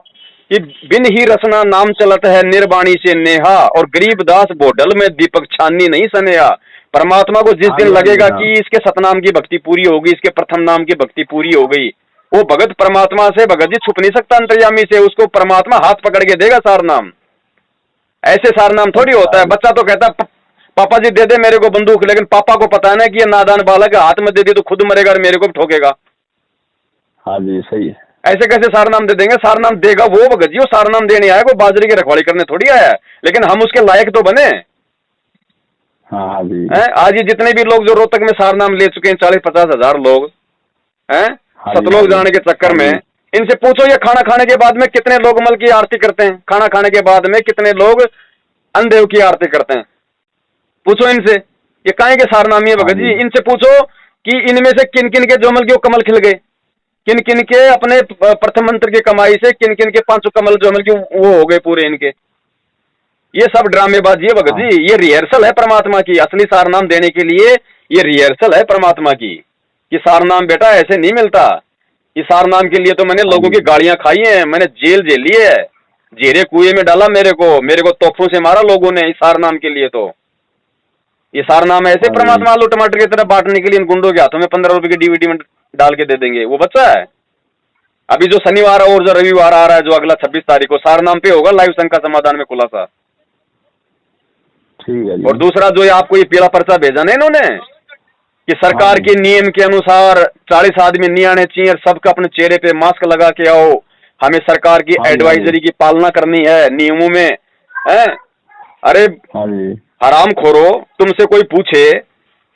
बिन ही रसना नाम चलत है निर्वाणी से नेहा, और गरीब दास बोडल में दीपक छाननी नहीं सनेहा। परमात्मा को जिस दिन लगेगा कि इसके सतनाम की भक्ति पूरी हो गई, इसके प्रथम नाम की भक्ति पूरी हो गई, वो भगत परमात्मा से भगत जी छुप नहीं सकता अंतर्यामी से, उसको परमात्मा हाथ पकड़ के देगा सार नाम। ऐसे सार नाम थोड़ी होता है। बच्चा तो कहता है पापा जी दे दे मेरे को बंदूक, लेकिन पापा को पता है ना कि ये नादान बालक हाथ में दे दी तो खुद मरेगा और मेरे को भी ठोकेगा। हाँ जी सही है। ऐसे कैसे सार नाम दे देंगे? सार नाम देगा वो भगत जी, वो सार नाम देने आया, वो बाजरे की रखवाली करने थोड़ी आया है, लेकिन हम उसके लायक तो बने। हाँ जी। आज ये जितने भी लोग जो रोहतक में सार नाम ले चुके हैं, 40-50 हजार लोग हैं, सतलोक जाने के चक्कर में, इनसे पूछो ये खाना खाने के बाद में कितने लोग मल की आरती करते हैं, खाना खाने के बाद में कितने लोग अन्नदेव की आरती करते हैं, पूछो इनसे। ये काहे के सारनामी है भगत जी? इनसे पूछो कि इनमें से किन किन के जोमल के कमल खिल गए, किन किन के अपने प्रथम मंत्र की कमाई से किन किन के 5 कमल जोमल के वो हो गए पूरे इनके। ये सब ड्रामेबाजी है भगत जी, ये रिहर्सल है परमात्मा की। असली सारनाम देने के लिए ये रिहर्सल है परमात्मा की, कि सारनाम बेटा ऐसे नहीं मिलता। इस सारनाम के लिए तो मैंने लोगों की गाड़ियां खाई हैं, मैंने जेल झेली है, जेरे कुएं में डाला मेरे को तोपों से मारा लोगों ने इस सारनाम के लिए। तो ये सारनाम ऐसे परमात्मा आलू टमाटर की तरह बांटने के लिए इन गुंडों के हाथों में 15 रुपए की डीवीडी में डाल के दे देंगे, वो बच्चा है। अभी जो शनिवार और जो रविवार आ रहा है, जो अगला 26 तारीख को सारनाम पे होगा लाइव शंका समाधान में खुलासा। ठीक है जी। और दूसरा जो आपको ये पीला पर्चा भेजा ना इन्होंने, कि सरकार के नियम के अनुसार 40 आदमी नहीं आने चाहिए, सबका अपने चेहरे पे मास्क लगा के आओ, हमें सरकार की एडवाइजरी की पालना करनी है नियमों में है। अरे हराम खोरो, तुमसे कोई पूछे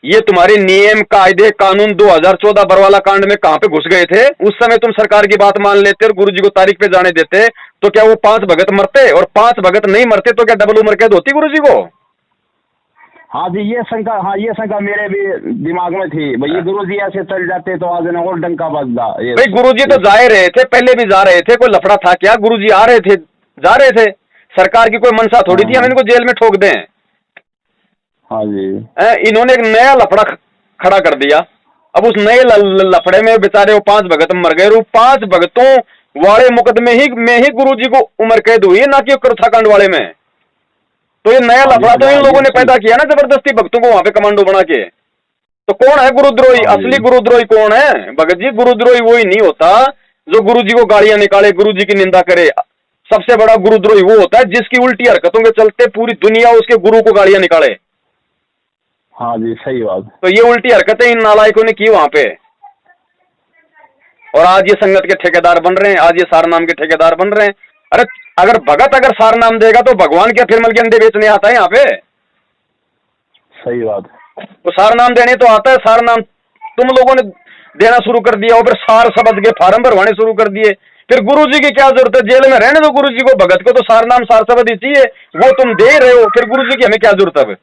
ये तुम्हारे नियम कायदे कानून 2014 बरवाला कांड में कहां पे घुस गए थे? उस समय तुम सरकार की बात मान लेते और गुरुजी को तारीख पे जाने देते, तो क्या वो 5 भगत मरते? और 5 भगत नहीं मरते तो क्या डबल उम्र कैद होती गुरुजी को? हाँ जी, ये शंका मेरे भी दिमाग में थी भाई, ये गुरुजी ऐसे चल जाते तो आज और डंका बजदा। भाई गुरुजी तो जा रहे थे, पहले भी जा रहे थे, कोई लफड़ा था क्या? गुरुजी आ रहे थे जा रहे थे, सरकार की कोई मंशा थोड़ी थी हम इनको जेल में ठोक दें। हाँ जी। इन्होंने एक नया लफड़ा खड़ा कर दिया। अब उस नए लफड़े में बेचारे वो 5 भगत मर गए। 5 भगतों वाले मुकदमे में ही गुरुजी को उम्र कैद हुई है, ना कि कर्थाकांड वाले में। तो ये नया लफड़ा तो इन लोगों ने पैदा किया ना जबरदस्ती भक्तों को वहां पे कमांडो बना के। तो कौन है गुरुद्रोही? असली गुरुद्रोही कौन है भगत जी? गुरुद्रोही वही नहीं होता जो गुरुजी को गालियां निकाले, गुरुजी की निंदा करे। सबसे बड़ा गुरुद्रोही वो होता है जिसकी उल्टी हरकतों के चलते पूरी दुनिया उसके गुरु को गालियां निकाले। हाँ जी, सही बात। तो ये उल्टी हरकतें इन नालायकों ने की वहां पे, और आज ये संगत के ठेकेदार बन रहे हैं, आज ये सारनाम के ठेकेदार बन रहे हैं। अरे अगर भगत अगर सारनाम देगा तो भगवान क्या फिर मल के अंडे बेचने आता है यहाँ पे? सही बात। तो सारनाम देने तो आता है। सारनाम तुम लोगों ने देना शुरू कर दिया, और फिर सार समझ के फार्म भरवाने शुरू कर दिए। फिर गुरुजी की क्या जरूरत है? जेल में रहने दो गुरुजी को, भगत को तो सारनाम सार शब्द ही चाहिए, वो तुम दे रहे हो, फिर गुरुजी की हमें क्या जरूरत है?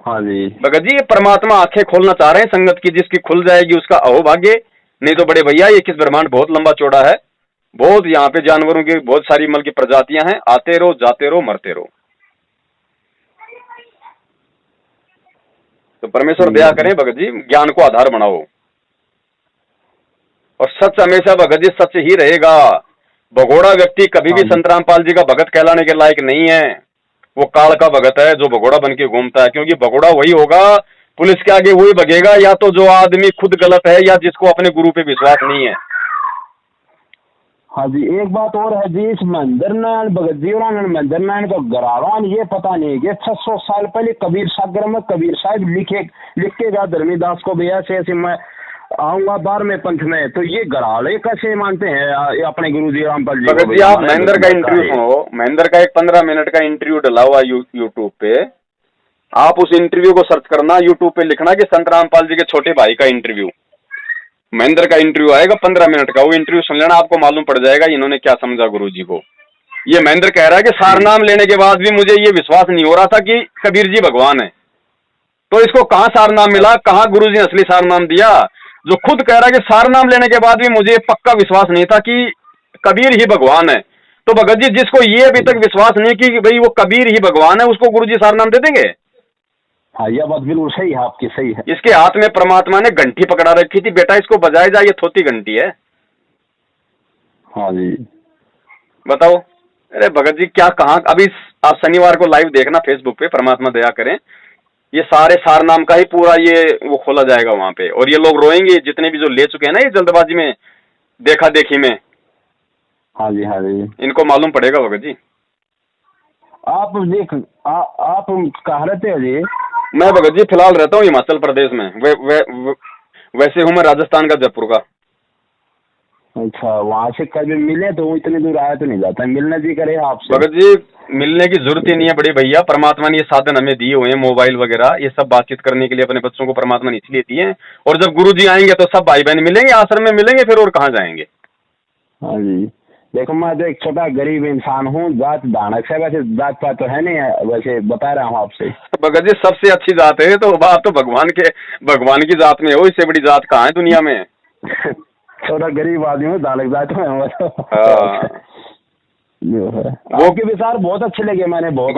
हाँ जी भगत जी, ये परमात्मा आंखें खोलना चाह रहे हैं संगत की, जिसकी खुल जाएगी उसका अहोभाग्य। नहीं तो बड़े भैया ये किस ब्रह्मांड बहुत लंबा चौड़ा है, बहुत यहाँ पे जानवरों की बहुत सारी मल की प्रजातियां हैं। आते रहो, जाते रहो, मरते रहो। तो परमेश्वर दया करें भगत जी, ज्ञान को आधार बनाओ, और सच हमेशा भगत जी सच ही रहेगा। भगोड़ा व्यक्ति कभी भी संत रामपाल जी का भगत कहलाने के लायक नहीं है। वो काल का भगत है जो भगोड़ा बन के घूमता है, क्योंकि भगोड़ा वही होगा, पुलिस के आगे वही भगेगा, या तो जो आदमी खुद गलत है या जिसको अपने गुरु पे विश्वास नहीं है। हाँ जी, एक बात और है जी, इस महेंद्र नारायण भगत जी और महेंद्र नारायण का गरावान ये पता नहीं कि 600 साल पहले कबीर सागर में कबीर साहब लिख के गया धर्मीदास को, भैया ऐसे मैं आऊंगा 12वें पंथ में, तो ये गराले कैसे मानते हैं अपने गुरु जी रामपाल जी? भगत जी, आप महेंद्र का इंटरव्यू सुनो। महेंद्र का एक 15 मिनट का इंटरव्यू डला हुआ यूट्यूब पे, आप उस इंटरव्यू को सर्च करना, यूट्यूब पे लिखना कि संत रामपाल जी के छोटे भाई का इंटरव्यू, महेंद्र का इंटरव्यू आएगा 15 मिनट का। वो इंटरव्यू सुन लेना, आपको मालूम पड़ जाएगा इन्होंने क्या समझा गुरुजी को। ये महेंद्र कह रहा है कि सारनाम लेने के बाद भी मुझे ये विश्वास नहीं हो रहा था कि कबीर जी भगवान है। तो इसको कहाँ सारनाम मिला, कहाँ गुरुजी ने असली सारनाम दिया? जो खुद कह रहा है कि सारनाम लेने के बाद भी मुझे पक्का विश्वास नहीं था कि कबीर ही भगवान है। तो भगत जी, जिसको ये अभी तक विश्वास नहीं कि भाई वो कबीर ही भगवान है, उसको गुरुजी सारनाम दे देंगे? हाँ, यह बात बिल्कुल सही है आपकी, सही है। इसके हाथ में परमात्मा ने घंटी पकड़ा रखी थी, बेटा इसको बजाए जा, ये थोती घंटी है। हाँ जी, बताओ। अरे भगत जी क्या, कहाँ अभी आप शनिवार को लाइव देखना फेसबुक पे, परमात्मा दया करें, ये सारे सारनाम का ही पूरा ये वो खोला जाएगा वहां पे, और ये लोग रोएंगे जितने भी जो ले चुके हैं ना ये जल्दबाजी में, देखा देखी में। हाँ जी, हाँ जी, इनको मालूम पड़ेगा भगत जी। आप कहाँ रहते हो जी? मैं भगत जी फिलहाल रहता हूँ हिमाचल प्रदेश में। वैसे हूँ मैं राजस्थान का, जयपुर का। अच्छा, वहाँ से कभी मिले तो इतनी दूर आया तो नहीं जाता, मिलने जी करे आपसे। भगत जी, मिलने की जरूरत ही नहीं है बड़े भैया, परमात्मा ने ये साधन हमें दिए हुए हैं, मोबाइल वगैरह, ये सब बातचीत करने के लिए अपने बच्चों को परमात्मा ने इसलिए दिए हैं। और जब गुरु जी आएंगे तो सब भाई बहन मिलेंगे, आश्रम में मिलेंगे, फिर और कहाँ जाएंगे। हाँ जी, देखो मैं तो एक छोटा गरीब इंसान हूँ, जात दानक से, वैसे जात पात तो है नहीं है, वैसे बता रहा हूँ आपसे। भगत जी, सबसे अच्छी जात है तो आप तो भगवान की जात में हो, इससे बड़ी जात कहाँ है दुनिया में। छोटा गरीब आदमी हूँ, दानक जात में। वो के विचार बहुत अच्छे लगे, मैंने बहुत।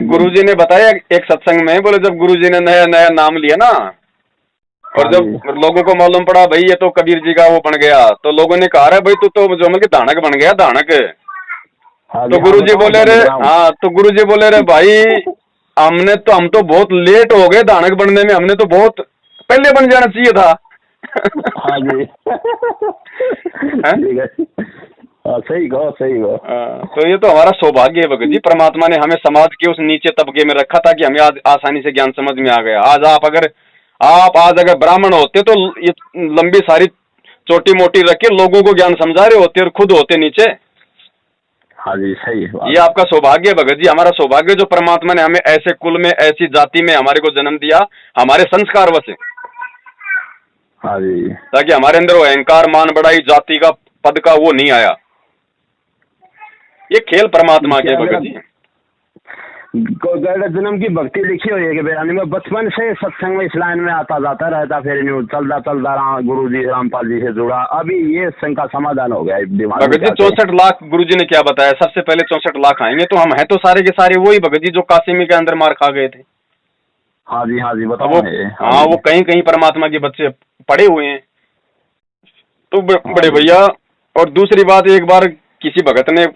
गुरुजी ने बताया एक सत्संग में, बोले जब गुरुजी ने नया नया नाम लिया ना, और जब लोगों को मालूम पड़ा भाई ये तो कबीर जी का वो बन गया, तो लोगों ने कहा भाई तू तो जो मतलब दानक बन गया, दानक। तो गुरुजी बोले रे, हाँ, तो गुरुजी बोले रे भाई हम तो बहुत लेट हो गए दानक बनने में, हमने तो बहुत पहले बन जाना चाहिए था। हाँ जी, सही कहो, सही कहो। तो ये तो हमारा सौभाग्य है भगत जी, परमात्मा ने हमें समाज के उस नीचे तबके में रखा था कि हमें आज आसानी से ज्ञान समझ में आ गया। आज अगर ब्राह्मण होते तो ये लंबी सारी छोटी मोटी रख के लोगों को ज्ञान समझा रहे होते और खुद होते नीचे। हाँ जी, सही है। ये आपका सौभाग्य है भगत जी, हमारा सौभाग्य जो परमात्मा ने हमें ऐसे कुल में, ऐसी जाति में हमारे को जन्म दिया, हमारे संस्कार वश। हाँ जी, ताकि हमारे अंदर वो अहंकार, मान बढ़ाई, जाति का, पद का वो नहीं आया। ये खेल परमात्मा के भगत जी। गैर जन्म की भक्ति लिखी हुई है कि बयानी में बचपन से सत्संग में इस लाइन में आता जाता रहता, फिर चलता चलता रहा, गुरु जी रामपाल जी से जुड़ा, अभी ये संघ का समाधान हो गया दिमाग में। भगत जी 64 लाख गुरु जी ने क्या बताया, सबसे पहले 64 लाख आएंगे, तो हम हैं तो सारे के सारे वही भगत जी जो कासिमी के अंदर मार खा गए थे। हाँ जी बताओ। हाँ वो कहीं कहीं परमात्मा के बच्चे पड़े हुए हैं। तो बड़े भैया, और दूसरी बात, एक बार किसी भगत ने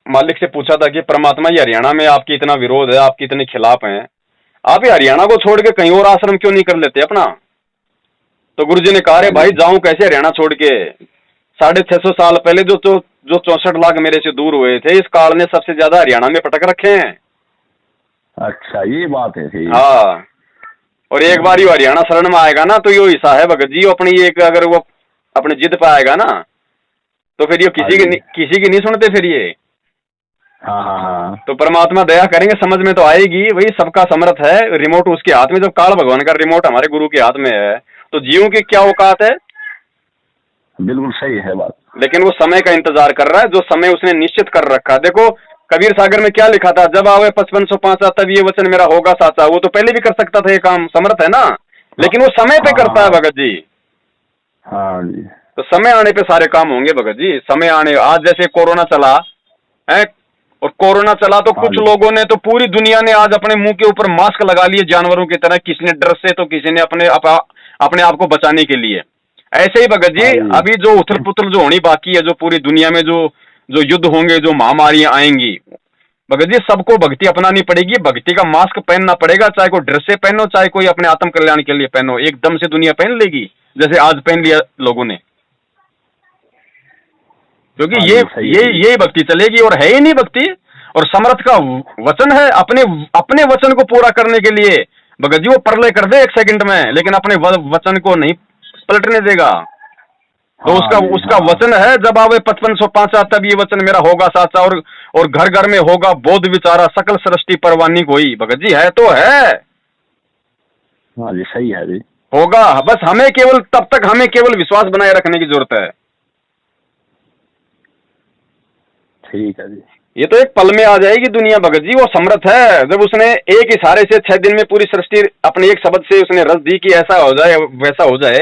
मालिक से पूछा था कि परमात्मा ये हरियाणा में आपकी इतना विरोध है, आपके इतने खिलाफ हैं, आप ये हरियाणा को छोड़ के कहीं और आश्रम क्यों नहीं कर लेते अपना? तो गुरुजी ने कहा, रे भाई जाऊं कैसे हरियाणा छोड़ के? 650 साल पहले जो 64 लाख मेरे से दूर हुए थे, इस काल ने सबसे ज्यादा हरियाणा में पटक रखे हैं। अच्छा ये बात है। हाँ, और एक बार यो हरियाणा शरण में आएगा ना, तो यो हिस्सा है भगत जी अपनी, एक अगर वो अपनी जिद पे आएगा ना, तो फिर ये किसी की नहीं सुनते फिर ये। हाँ। तो परमात्मा दया करेंगे, समझ में तो आएगी, वही सबका समर्थ है, रिमोट उसके हाथ में। जब काल भगवान का रिमोट हमारे गुरु के हाथ में है, तो जीवों की क्या औकात है? बिल्कुल सही है बात। लेकिन वो समय का इंतजार कर रहा है, जो समय उसने निश्चित कर रखा। देखो कबीर सागर में क्या लिखा था, जब आवे 5505 तब ये वचन मेरा होगा साचा। वो तो पहले भी कर सकता था ये काम, समर्थ है ना, लेकिन वो समय पे करता है भगत जी। हाँ जी। तो समय आने पे सारे काम होंगे भगत जी, समय आने। आज जैसे कोरोना चला है, और कोरोना चला तो कुछ लोगों ने, तो पूरी दुनिया ने आज अपने मुंह के ऊपर मास्क लगा लिए जानवरों की तरह, किसी ने डर से, तो किसी ने अपने आप को बचाने के लिए। ऐसे ही भगत जी अभी जो उथल पुथल जो होनी बाकी है, जो पूरी दुनिया में जो युद्ध होंगे, जो महामारियां आएंगी, भगत जी सबको भक्ति अपनानी पड़ेगी, भक्ति का मास्क पहनना पड़ेगा, चाहे कोई ड्रेस से पहनो, चाहे कोई अपने आत्म कल्याण के लिए पहनो। एकदम से दुनिया पहन लेगी जैसे आज पहन लिया लोगों ने, क्योंकि ये भक्ति चलेगी, और है ही नहीं भक्ति। और समर्थ का वचन है, अपने वचन को पूरा करने के लिए भगत जी वो प्रलय कर दे 1 सेकंड में, लेकिन अपने वचन को नहीं पलटने देगा। तो उसका वचन है, जब आवे 5505 तब ये वचन मेरा होगा साचा, और घर घर में होगा बोध विचारा, सकल सृष्टि परवानी कोई। भगत जी है तो है। हाँ जी सही है जी, होगा, बस हमें केवल तब तक हमें केवल विश्वास बनाए रखने की जरूरत है। ठीक है जी। ये तो एक पल में आ जाएगी दुनिया भगत जी, वो समर्थ है। जब उसने एक इशारे से 6 दिन में पूरी सृष्टि अपने एक शब्द से उसने रच दी कि ऐसा हो जाए वैसा हो जाए,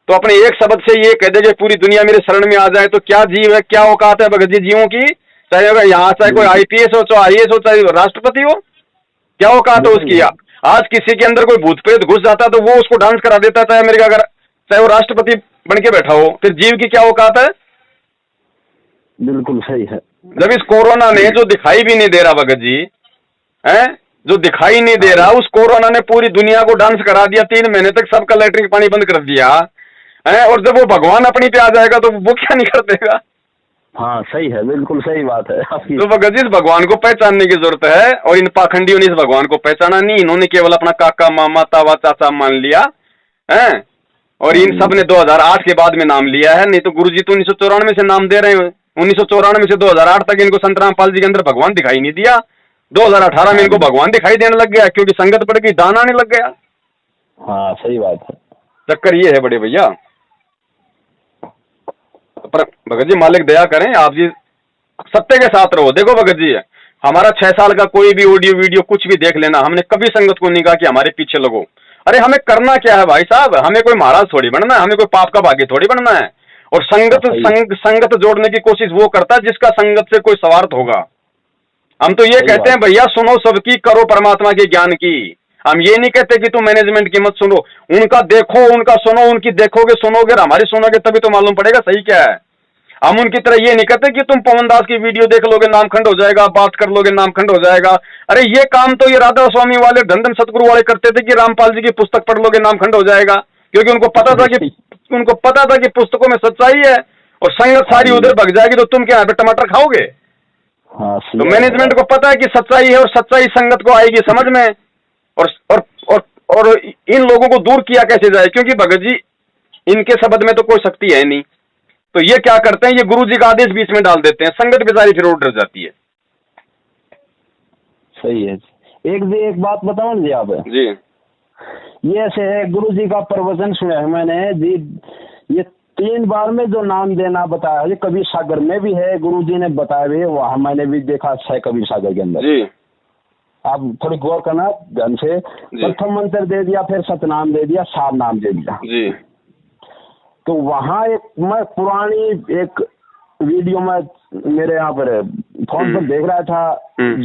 तो अपने एक शब्द से ये कह दे कि पूरी दुनिया मेरे शरण में आ जाए, तो क्या जीव है, क्या औकात है भगत जी जीवों की? चाहे अगर यहाँ चाहे कोई IPS हो, चाहे IAS हो, चाहे राष्ट्रपति हो, क्या औकात है उसकी? आज किसी के अंदर कोई भूत प्रेत घुस जाता तो वो उसको डांस करा देता, चाहे अमेरिका अगर चाहे वो राष्ट्रपति बन के बैठा हो, फिर जीव की क्या औकात है? बिल्कुल सही है। जब इस कोरोना ने जो दिखाई भी नहीं दे रहा भगत जी, हैं, जो दिखाई नहीं दे रहा, उस कोरोना ने पूरी दुनिया को डांस करा दिया। 3 महीने तक सबका लैट्रिन पानी बंद कर दिया है, और जब वो भगवान अपनी पे आ जाएगा तो वो क्या नहीं कर देगा? हाँ सही है, बिल्कुल सही बात है आपकी। तो भगत जी इस भगवान को पहचानने की जरूरत है, और इन पाखंडियों ने इस भगवान को पहचाना नहीं। इन्होंने केवल अपना काका मामा तावा चाचा मान लिया है, और इन सब ने 2008 के बाद में नाम लिया है। नहीं तो गुरुजी तो 1994 से नाम दे रहे हैं। 1994 से 2008 तक इनको संत रामपाल जी के अंदर भगवान दिखाई नहीं दिया। 2018 में इनको भगवान दिखाई देने लग गया, क्योंकि संगत पड़ गई, दान आने लग गया। हाँ सही बात है। चक्कर ये है बड़े भैया। पर भगत जी मालिक दया करें, आप जी सत्य के साथ रहो। देखो भगत जी, हमारा 6 साल का कोई भी ऑडियो वीडियो कुछ भी देख लेना, हमने कभी संगत को नहीं कहा कि हमारे पीछे लगो। अरे हमें करना क्या है भाई साहब? हमें कोई महाराज थोड़ी बनना है, हमें कोई पाप का भागी थोड़ी बनना है। और संगत जोड़ने की कोशिश वो करता है जिसका संगत से कोई स्वार्थ होगा। हम तो ये कहते हैं भैया, सुनो सबकी, करो परमात्मा के ज्ञान की। हम ये नहीं कहते कि तुम मैनेजमेंट की मत सुनो, उनका देखो, उनका सुनो, उनकी देखोगे सुनोगे, हमारी सुनोगे तभी तो मालूम पड़ेगा सही क्या है। हम उनकी तरह ये नहीं कहते कि तुम पवन दास की वीडियो देख लोगे नामखंड हो जाएगा, बात कर लोगे नामखंड हो जाएगा। अरे ये काम तो ये राधा स्वामी वाले, धन सतगुरु वाले करते थे कि रामपाल जी की पुस्तक पढ़ लोगे नामखंड हो जाएगा, क्योंकि उनको पता था कि पुस्तकों में सच्चाई है, और संगत सारी उधर भग जाएगी तो तुम क्या यहाँ पे टमाटर खाओगे? तो मैनेजमेंट को पता है कि सच्चाई है, और सच्चाई संगत को आएगी समझ में। और इन लोगों को दूर किया कैसे जाए? क्योंकि भगत जी इनके शब्द में तो कोई शक्ति है नहीं। तो ये क्या करते हैं, ये गुरु जी का आदेश बीच में डाल देते हैं, संगत बेचारी फिर डर जाती है। सही है। एक बात बताओ जी आप जी। ये ऐसे है, गुरु जी का प्रवचन सुना है मैंने जी, ये 3 बार में जो नाम देना बताया है, कबीर सागर में भी है, गुरु जी ने बताया भी, वहां मैंने भी देखा है कबीर सागर के अंदर जी। आप थोड़ी गौर करना ध्यान से। प्रथम मंत्र दे दिया, फिर सतनाम दे दिया, सार नाम दे दिया जी। तो वहाँ एक मैं पुरानी एक वीडियो में मेरे यहाँ पर फोन पर देख रहा था,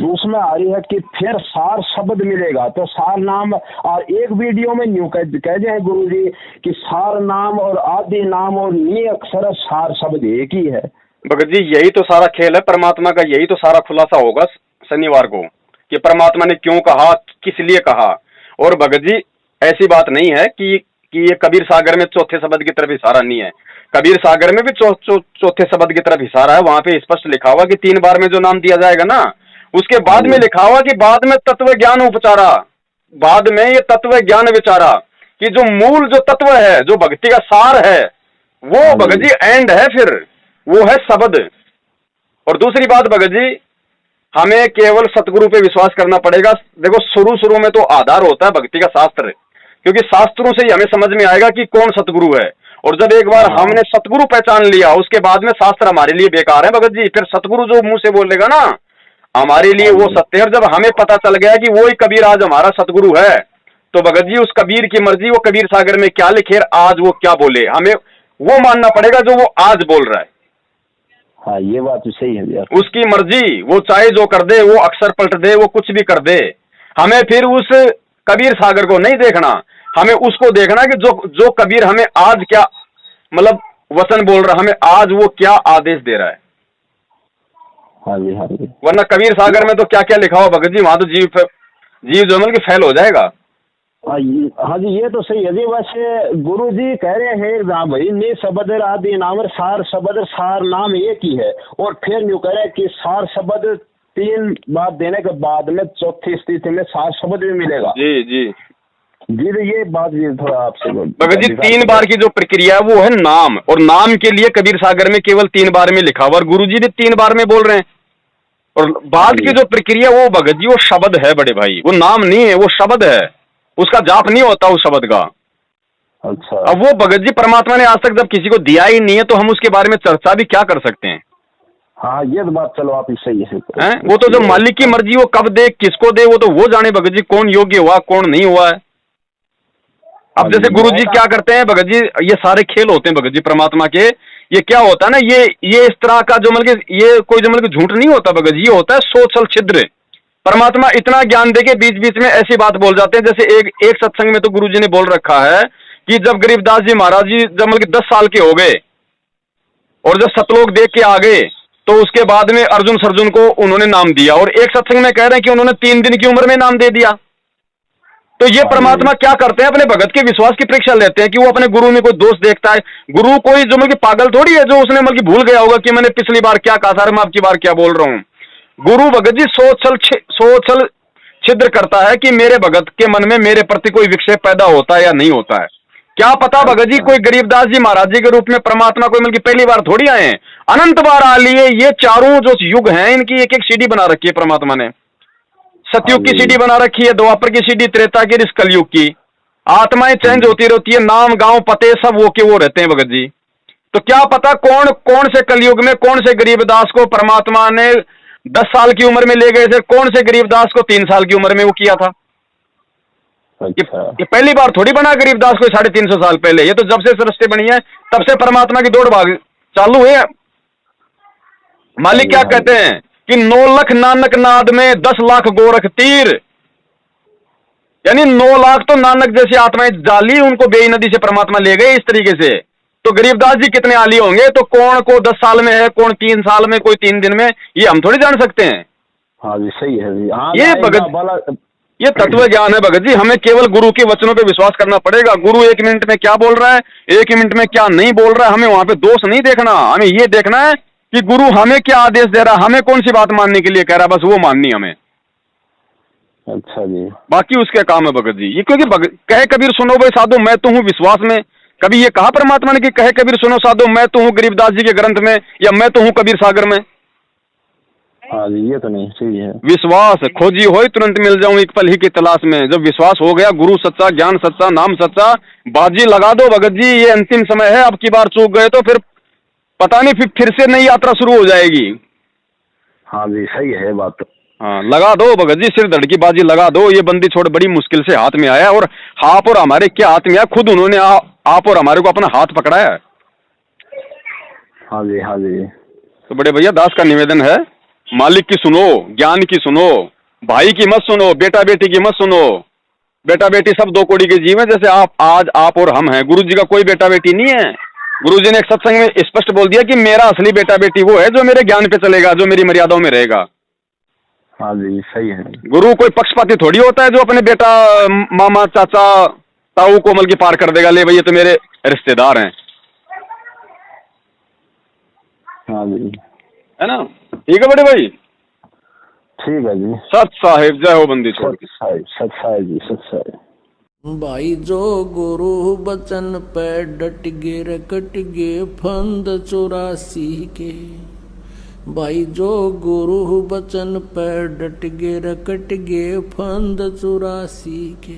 उसमें आ रही है कि फिर सार शब्द मिलेगा, तो सार नाम। और एक वीडियो में न्यू कह दिए हैं गुरु जी कि सार नाम और आदि नाम और नी अक्षर सार शब्द एक ही है। भगत जी यही तो सारा खेल है परमात्मा का, यही तो सारा खुलासा होगा शनिवार को कि परमात्मा ने क्यों कहा, किस लिए कहा। और भगत जी ऐसी बात नहीं है कि ये कबीर सागर में चौथे शब्द की तरफ इशारा नहीं है, कबीर सागर में भी चौथे शब्द की तरफ इशारा है। वहां पे स्पष्ट लिखा हुआ कि 3 बार में जो नाम दिया जाएगा ना, उसके बाद में लिखा हुआ कि बाद में तत्व ज्ञान उपचारा, बाद में ये तत्व ज्ञान विचारा, कि जो मूल जो तत्व है, जो भक्ति का सार है, वो भगत जी एंड है, फिर वो है शब्द। और दूसरी बात भगत जी, हमें केवल सतगुरु पे विश्वास करना पड़ेगा। देखो शुरू में तो आधार होता है भक्ति का शास्त्र, क्योंकि शास्त्रों से ही हमें समझ में आएगा कि कौन सतगुरु है। और जब एक बार हमने सतगुरु पहचान लिया, उसके बाद में शास्त्र हमारे लिए बेकार है भगत जी। फिर सतगुरु जो मुंह से बोलेगा ना हमारे लिए वो सत्य है। और जब हमें पता चल गया कि वो ही कबीर आज हमारा सतगुरु है, तो भगत जी उस कबीर की मर्जी, वो कबीर सागर में क्या लिखे, आज वो क्या बोले, हमें वो मानना पड़ेगा जो वो आज बोल रहा है। हाँ ये बात तो सही है यार। उसकी मर्जी, वो चाहे जो कर दे, वो अक्षर पलट दे, वो कुछ भी कर दे, हमें फिर उस कबीर सागर को नहीं देखना, हमें उसको देखना कि जो कबीर हमें आज क्या मतलब वचन बोल रहा, हमें आज वो क्या आदेश दे रहा है। हाँ जी हाँ जी। वरना कबीर सागर में तो क्या क्या लिखा हो भगत जी, वहां तो जीव जो मतलब कि फेल हो जाएगा। हाँ जी ये तो सही है जी। वैसे गुरु जी कह रहे हैं जहाँ भाई ने शब्द आदि नाम सार शब्द सार नाम एक ही है, और फिर न्यू कह रहे कि सार शब्द 3 बार देने के बाद में चौथी स्थिति में सार शब्द भी मिलेगा। जी जी जी तो ये बात जी थोड़ा आपसे भगत जी 3 बार की जो प्रक्रिया है वो है नाम, और नाम के लिए कबीर सागर में केवल 3 बार में लिखा हुआ, और गुरु जी भी 3 बार में बोल रहे हैं। और बाद की जो प्रक्रिया वो भगत जी वो शब्द है बड़े भाई, वो नाम नहीं है, वो शब्द है, उसका जाप नहीं होता उस शब्द का। अच्छा। अब वो भगत जी परमात्मा ने आज तक जब किसी को दिया ही नहीं है, तो हम उसके बारे में चर्चा भी क्या कर सकते हैं। हाँ ये तो बात चलो आप सही है। वो तो जो मालिक की मर्जी, वो कब दे किसको दे, वो तो वो जाने भगत जी, कौन योग्य हुआ कौन नहीं हुआ है। अब जैसे गुरु जी क्या करते हैं भगत जी, ये सारे खेल होते हैं भगत जी परमात्मा के। ये क्या होता है ना, ये इस तरह का जो मतलब ये कोई जो मतलब झूठ नहीं होता भगत जी, ये होता है सोचल छिद्र। परमात्मा इतना ज्ञान दे के बीच बीच में ऐसी बात बोल जाते हैं। जैसे एक सत्संग में तो गुरु जी ने बोल रखा है कि जब गरीबदास जी महाराज जी जब मतलब 10 साल के हो गए और जब सतलोक देख के आ गए, तो उसके बाद में अर्जुन सर्जुन को उन्होंने नाम दिया। और एक सत्संग में कह रहे हैं कि उन्होंने 3 दिन की उम्र में नाम दे दिया। तो ये परमात्मा क्या करते हैं, अपने भगत के विश्वास की परीक्षा लेते हैं कि वो अपने गुरु में कोई दोष देखता है। गुरु कोई जो मतलब पागल थोड़ी है जो उसने मतलब भूल गया होगा कि मैंने पिछली बार क्या कहा था, मैं आपकी बार क्या बोल रहा हूँ। गुरु भगत जी सोचल छिद्र करता है कि मेरे भगत के मन में मेरे प्रति कोई विक्षेप पैदा होता है या नहीं होता है। क्या पता भगत जी कोई गरीबदास जी महाराज जी के रूप में परमात्मा कोई मतलब पहली बार थोड़ी आए हैं, अनंत बार आ लिए। ये चारों जो युग हैं इनकी एक एक सीढ़ी बना रखी है परमात्मा ने। सतयुग की सीढ़ी बना रखी है, द्वापर की सीढ़ी, त्रेता की, इस कलयुग की। आत्माएं चेंज होती रहती है, नाम गांव पते सब वो के वो रहते हैं भगत जी। तो क्या पता कौन से कलयुग में कौन से गरीबदास को परमात्मा ने 10 साल की उम्र में ले गए थे, कौन से गरीबदास को 3 साल की उम्र में वो किया था। अच्छा। ये पहली बार थोड़ी बना गरीबदास को 350 साल पहले। ये तो जब से सृष्टि बनी है तब से परमात्मा की दौड़ भाग चालू है। मालिक क्या कहते हैं कि 9 लाख नानक नाद में 10 लाख गोरख तीर, यानी 9 लाख तो नानक जैसी आत्माएं जाली, उनको बेई नदी से परमात्मा ले गए इस तरीके से। तो गरीबदास जी कितने आली होंगे, तो कौन को 10 साल में है, कौन 3 साल में, कोई 3 दिन में, ये हम थोड़ी जान सकते हैं। हाँ जी सही है जी। हाँ ये भगत ये तत्व ज्ञान है भगत जी। हमें केवल गुरु के वचनों पे विश्वास करना पड़ेगा। गुरु 1 मिनट में क्या बोल रहा है, 1 मिनट में क्या नहीं बोल रहा है, हमें वहां पे दोष नहीं देखना। हमें ये देखना है कि गुरु हमें क्या आदेश दे रहा है, हमें कौन सी बात मानने के लिए कह रहा है, बस वो माननी हमें। अच्छा जी। बाकी उसके काम है भगत जी। ये क्योंकि कहे कबीर सुनो भाई साधु मैं तो हूँ विश्वास में। कभी ये कहा परमात्मा ने कि कहे कबीर सुनो साधु मैं तो हूँ गरीबदास जी के ग्रंथ में, या मैं तो हूँ कबीर सागर में। हाँ जी ये तो नहीं सही है। विश्वास खोजी हो तुरंत मिल जाऊं एक पल ही की तलाश में। जब विश्वास हो गया, गुरु सच्चा, ज्ञान सच्चा, नाम सच्चा, बाजी लगा दो भगत जी। ये अंतिम समय है, अब की बार चूक गए तो फिर पता नहीं फिर से नई यात्रा शुरू हो जाएगी। हाँ जी सही है बात। हाँ लगा दो भगत जी, सिर धड़ की बाजी लगा दो। ये बंदी छोड़ बड़ी मुश्किल से हाथ में आया, और आप और हमारे क्या हाथ में आया, खुद उन्होंने आप और हमारे को अपना हाथ पकड़ाया है। हाँ जी हाँ जी। तो बड़े भैया दास का निवेदन है, मालिक की सुनो, ज्ञान की सुनो, भाई की मत सुनो, बेटा बेटी की मत सुनो। बेटा बेटी सब दो कौड़ी के जीव है, जैसे आज आप और हम हैं। गुरु जी का कोई बेटा बेटी नहीं है। गुरु जी ने एक सत्संग में स्पष्ट बोल दिया कि मेरा असली बेटा बेटी वो है जो मेरे ज्ञान पे चलेगा, जो मेरी मर्यादाओं में रहेगा। हाँ जी सही है। गुरु कोई पक्षपाती थोड़ी होता है जो अपने बेटा मामा चाचा ताऊ कोमल की पार कर देगा, ले भाई ये तो मेरे रिश्तेदार हैं। हाँ जी है ना, ठीक है बड़े भाई, ठीक है जी। सत साहिब, जय हो बंदी छोड़ की। सत साहिब जी, सत साहिब। भाई जो गुरु बचन पे डट गे रे कट गे फंद 84 के। भाई जो गुरु बचन पे डट गे रे कट गे फंद 84 के।